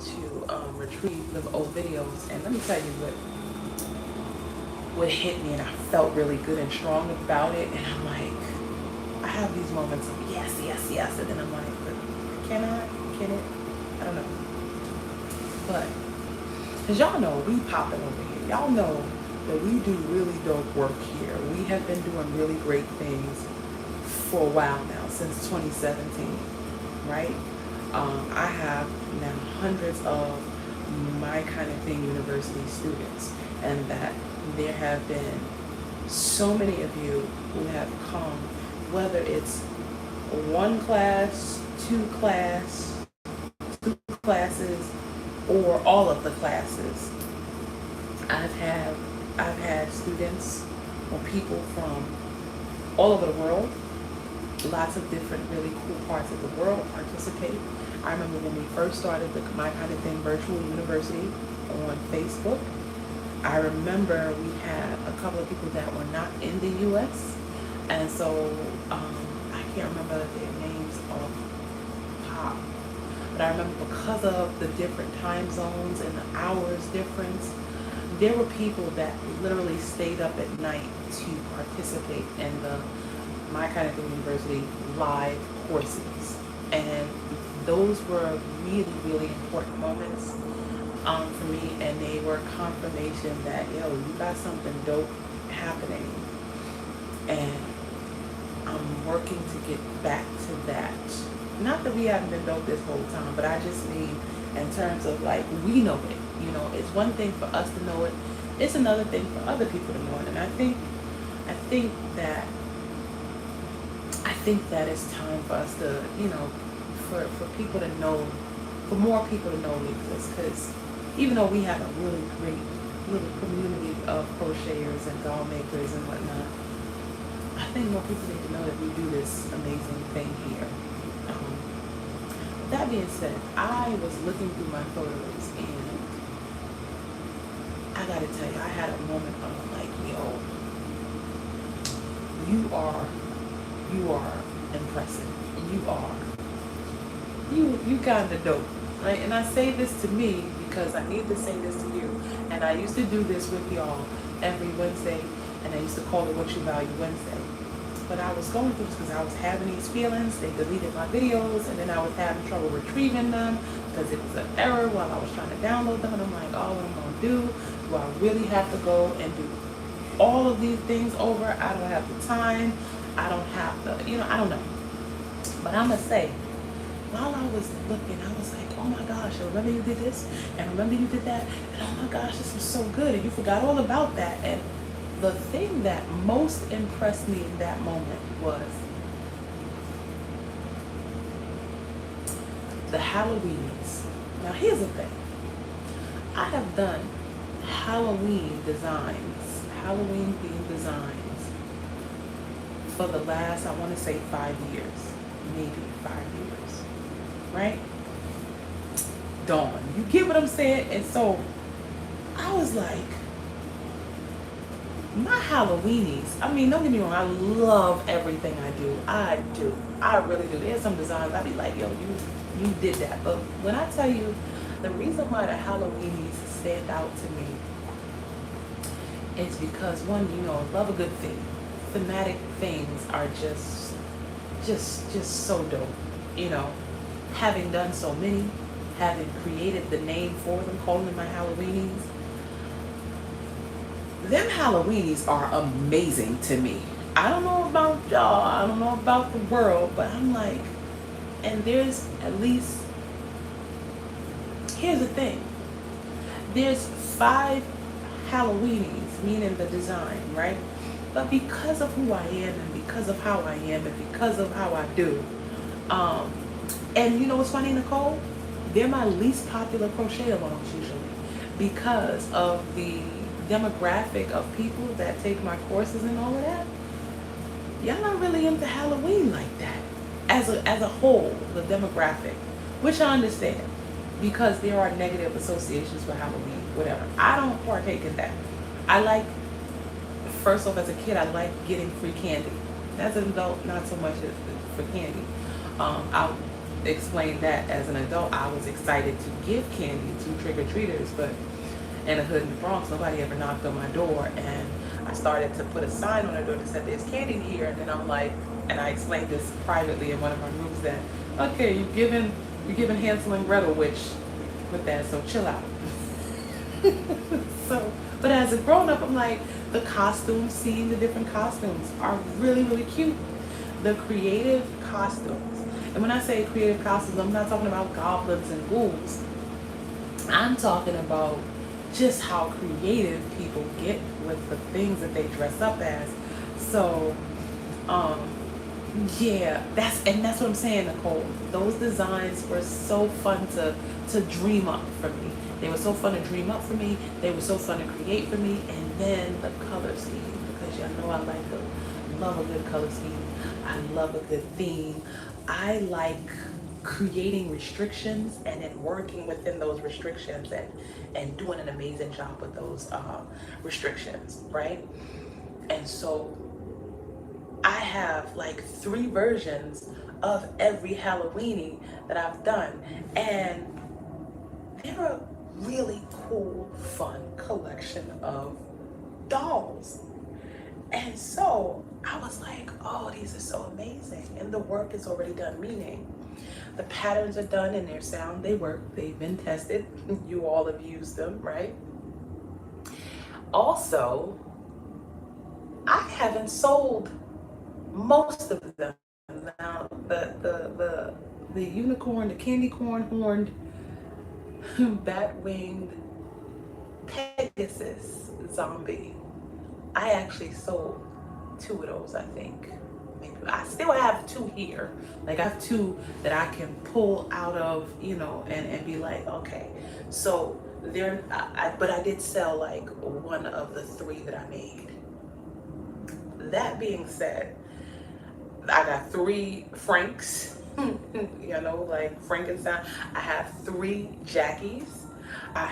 to retrieve the old videos, and let me tell you what hit me, and I felt really good and strong about it, and I'm like, I have these moments of yes, and then I'm like, but can it? I don't know. But because y'all know we popping over here, y'all know that we do really dope work here. We have been doing really great things for a while now, since 2017, right? I have now hundreds of my kind of thing university students, and that there have been so many of you who have come, whether it's one class, two classes, or all of the classes. I've had students or people from all over the world, lots of different really cool parts of the world participate. I remember when we first started the My Kind of Thing Virtual University on Facebook, I remember we had a couple of people that were not in the US, and so I can't remember their names off top the But I remember because of the different time zones and the hours difference, there were people that literally stayed up at night to participate in the My Kind of Thing University live courses. And those were really, really important moments for me, and they were confirmation that, yo, you got something dope happening, and I'm working to get back to that. Not that we haven't been dope this whole time, but I just mean in terms of like, we know it. You know, it's one thing for us to know it. It's another thing for other people to know it. And I think that it's time for us to, you know, for people to know, for more people to know we exist. Because even though we have a really great little community of crocheters and doll makers and whatnot, I think more people need to know that we do this amazing thing here. That being said, I was looking through my photos, and I gotta tell you, I had a moment of like, yo, you are impressive. You kind of dope, right? And I say this to me because I need to say this to you. And I used to do this with y'all every Wednesday, and I used to call it What You Value Wednesday. But I was going through this because I was having these feelings. They deleted my videos, and then I was having trouble retrieving them because it was an error while I was trying to download them. And I'm like, oh, what am I going to do? Do I really have to go and do all of these things over? I don't have the time. I don't have the, you know, I don't know. But I'm going to say, while I was looking, I was like, oh my gosh, remember you did this? And remember you did that? And oh my gosh, this was so good. And you forgot all about that. And the thing that most impressed me in that moment was the Halloweens. Now here's the thing. I have done Halloween themed designs for the last, I want to say 5 years, maybe 5 years, right? Dawn, you get what I'm saying? And so I was like, my Halloweenies, I mean, don't get me wrong, I love everything I do. I do. I really do. There's some designs I be like, yo, you did that. But when I tell you, the reason why the Halloweenies stand out to me is because, one, you know, love a good theme. Thematic things are just so dope. You know, having done so many, having created the name for them, calling them my Halloweenies, them Halloweenies are amazing to me. I don't know about y'all, I don't know about the world, but I'm like, and there's at least, here's the thing, there's 5 Halloweenies, meaning the design, right? But because of who I am, and because of how I am, and because of how I do, and you know what's funny, Nicole? They're my least popular crochet alongs usually, because of the demographic of people that take my courses and all of that. Y'all not really into Halloween like that as a whole, the demographic, which I understand because there are negative associations with Halloween, whatever. I don't partake in that. I like, first off, as a kid, I like getting free candy. As an adult, not so much for candy. I'll explain that. As an adult, I was excited to give candy to trick-or-treaters, but in the hood in the Bronx, nobody ever knocked on my door, and I started to put a sign on the door that said there's candy here, and then I'm like, and I explained this privately in one of my rooms that, okay, you're giving Hansel and Gretel with that, so chill out. So, but as a grown-up, I'm like, the costumes, seeing the different costumes are really, really cute. The creative costumes, and when I say creative costumes, I'm not talking about goblins and ghouls. I'm talking about just how creative people get with the things that they dress up as. So, yeah, that's what I'm saying, Nicole. Those designs were so fun to dream up for me. They were so fun to dream up for me. They were so fun to create for me. And then the color scheme, because y'all know I love a good color scheme. I love a good theme. I like creating restrictions and then working within those restrictions and doing an amazing job with those restrictions, right? And so I have like 3 versions of every Halloweenie that I've done, and they're a really cool, fun collection of dolls. And so I was like, oh, these are so amazing. And the work is already done, meaning the patterns are done and they're sound, they work, they've been tested. You all have used them, right? Also, I haven't sold most of them. Now, the unicorn, the candy corn horned, bat winged Pegasus zombie, I actually sold 2 of those, I think. Maybe I still have 2 here. Like I have 2 that I can pull out of, and be like, okay. So but I did sell like 1 of the 3 that I made. That being said, I got 3 Franks, like Frankenstein. I have 3 Jackies. I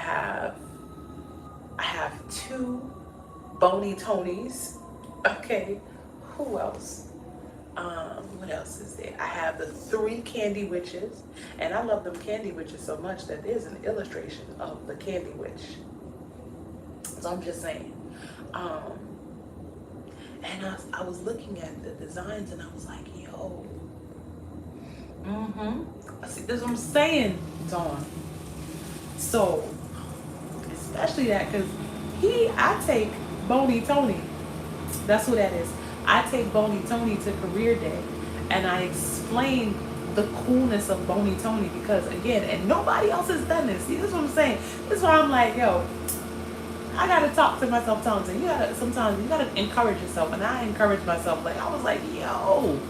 have 2 Bony Tonys. Okay, who else? What else is there? I have the 3 Candy Witches, and I love them Candy Witches so much that there's an illustration of the Candy Witch. So I'm just saying. And I was looking at the designs and I was like, yo. See, this is what I'm saying, Dawn. So, especially that, because I take Bony Tony. That's who that is. I take Bony Tony to career day and I explain the coolness of Bony Tony because, again, and nobody else has done this. See, this is what I'm saying. This is why I'm like, yo, I gotta talk to myself sometimes you gotta encourage yourself, and I encourage myself. Like I was like, yo,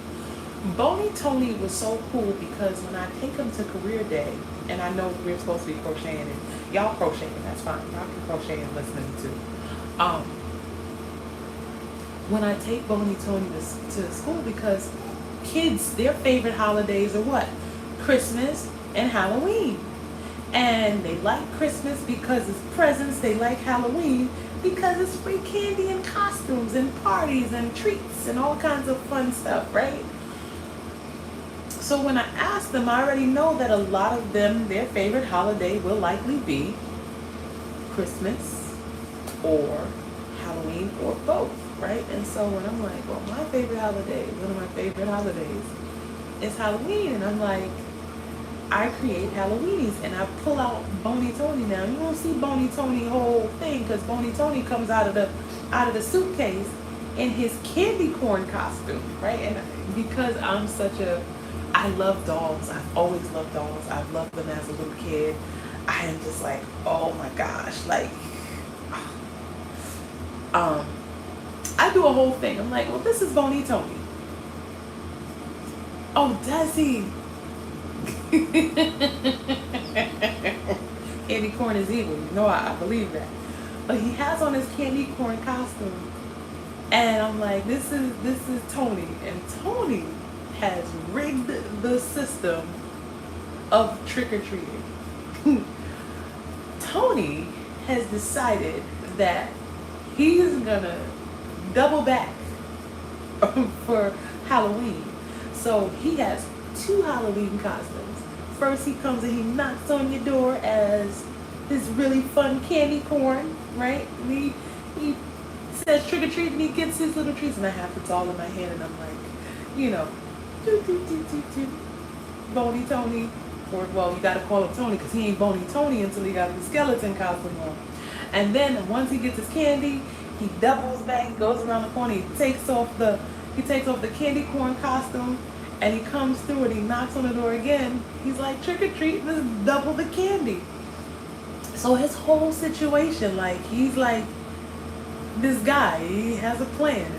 Bony Tony was so cool because when I take him to career day, and I know we're supposed to be crocheting, and y'all crocheting, that's fine. Y'all can crochet and listen too. When I take Bony Tony to school, because kids, their favorite holidays are what? Christmas and Halloween. And they like Christmas because it's presents. They like Halloween because it's free candy and costumes and parties and treats and all kinds of fun stuff, right? So when I ask them, I already know that a lot of them, their favorite holiday will likely be Christmas or Halloween or both, right? And so when I'm like, well, my favorite holiday, one of my favorite holidays is Halloween. And I'm like, I create Halloweenies and I pull out Bony Tony now. You won't see Bony Tony whole thing because Bony Tony comes out of the suitcase in his candy corn costume, right? And because I love dolls. I've always loved dolls. I've loved them as a little kid. I am just like, oh my gosh, like, I do a whole thing. I'm like, well, this is Bony Tony. Oh, does he? Candy corn is evil. You know, I believe that. But he has on his candy corn costume, and I'm like, this is Tony, and Tony has rigged the system of trick or treating. Tony has decided that he's gonna double back for Halloween. So he has 2 Halloween costumes. First he comes and he knocks on your door as this really fun candy corn, right? And he says trick or treat and he gets his little treats and I have it all in my hand and I'm like, Bony Tony. Or, well, you gotta call him Tony because he ain't Bony Tony until he got the skeleton costume on. And then once he gets his candy, he doubles back, he goes around the corner, he takes off the candy corn costume, and he comes through and he knocks on the door again. He's like, trick or treat, let's double the candy. So his whole situation, like, he's like this guy, he has a plan.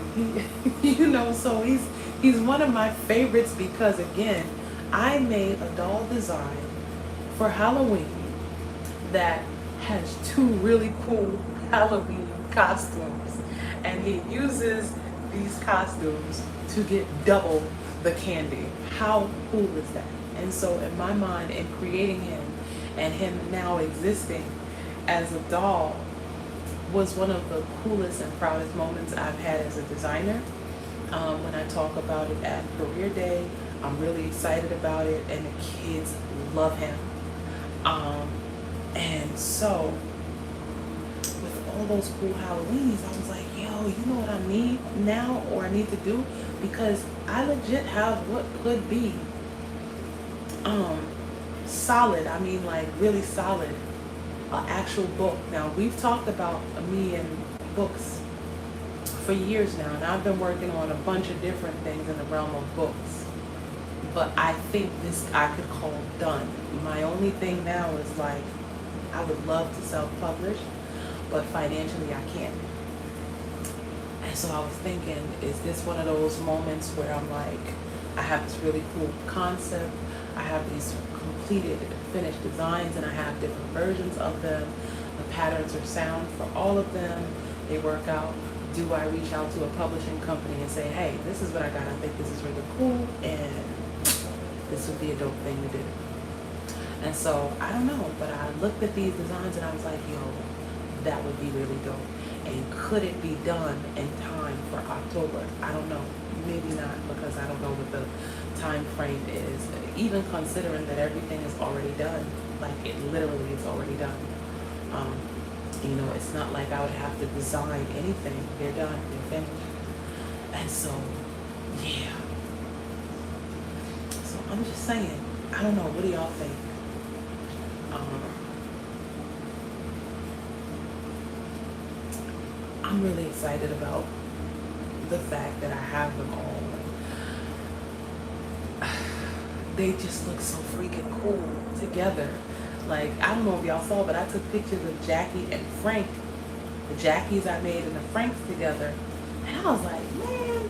He, so he's one of my favorites because, again, I made a doll design for Halloween that has 2 really cool Halloween costumes, and he uses these costumes to get double the candy. How cool is that? And so in my mind, in creating him and him now existing as a doll was one of the coolest and proudest moments I've had as a designer. When I talk about it at career day, I'm really excited about it, and the kids love him. Um, and so, with all those cool Halloweens, I was like, yo, you know what I need now, or I need to do? Because I legit have what could be um, solid, I mean, like really solid, actual book. Now, we've talked about me and books for years now, and I've been working on a bunch of different things in the realm of books. But I think this I could call done. My only thing now is like, I would love to self-publish, but financially I can't. And so I was thinking, is this one of those moments where I'm like, I have this really cool concept, I have these completed, finished designs, and I have different versions of them. The patterns are sound for all of them. They work out. Do I reach out to a publishing company and say, hey, this is what I got, I think this is really cool, and this would be a dope thing to do? And so, I don't know, but I looked at these designs and I was like, yo, that would be really dope. And could it be done in time for October? I don't know. Maybe not, because I don't know what the time frame is. Even considering that everything is already done. Like, it literally is already done. You know, it's not like I would have to design anything. They're done. They're finished. And so, yeah. So I'm just saying, I don't know. What do y'all think? I'm really excited about the fact that I have them all. They just look so freaking cool together. Like, I don't know if y'all saw, but I took pictures of Jackie and Frank, the Jackies I made and the Franks together. And I was like, man,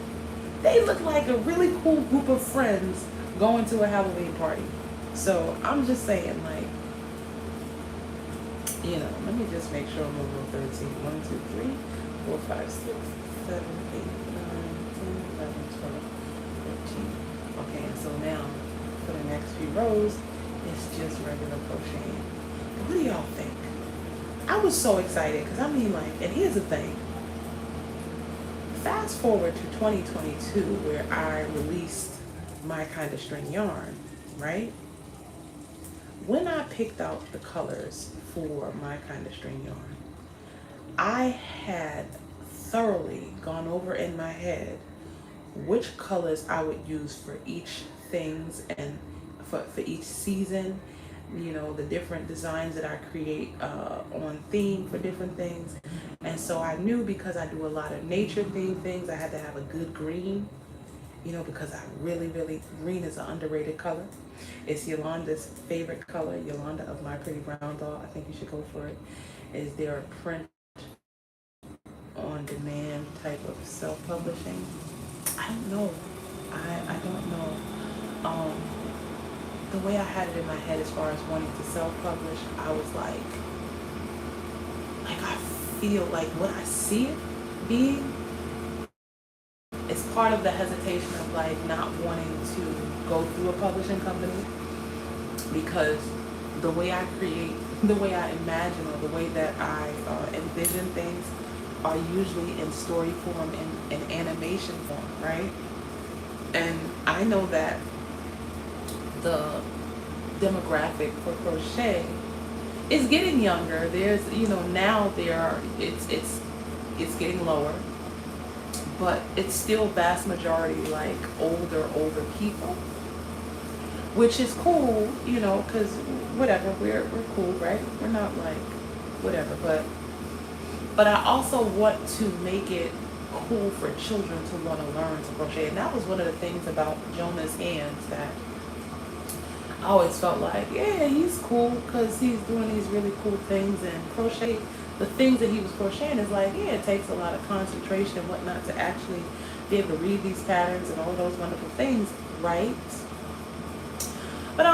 they look like a really cool group of friends going to a Halloween party. So I'm just saying, like, you know, let me just make sure I'm over 13. 1, 2, 3, 4, 5, 6, 7, 8, 9, 10, 11, 12, 13. Okay, and so now for the next few rows, it's just regular crocheting. What do y'all think? I was so excited because I mean, like, and here's the thing. Fast forward to 2022, where I released my kind of string yarn, right? When I picked out the colors for my kind of string yarn, I had thoroughly gone over in my head which colors I would use for each things and for each season, you know, the different designs that I create on theme for different things. And so I knew, because I do a lot of nature themed things, I had to have a good green, you know, because I really, green is an underrated color. It's Yolanda's favorite color. Yolanda of My Pretty Brown Doll. I think you should go for it. Is there a print on demand type of self-publishing? I don't know. I don't know. The way I had it in my head as far as wanting to self-publish, I was like I feel like what I see it being is part of the hesitation of like not wanting to go through a publishing company, because the way I create, the way I imagine, or the way that I envision things are usually in story form and in animation form, right? And I know that the demographic for crochet is getting younger. There's, you know, now it's getting lower, but it's still vast majority like older people, which is cool, you know, because whatever, we're cool, right? We're not like whatever, but I also want to make it cool for children to want to learn to crochet. And that was one of the things about Jonah's hands that I always felt like, yeah, he's cool because he's doing these really cool things, and crochet, the things that he was crocheting is like, yeah, it takes a lot of concentration and whatnot to actually be able to read these patterns and all those wonderful things, right? But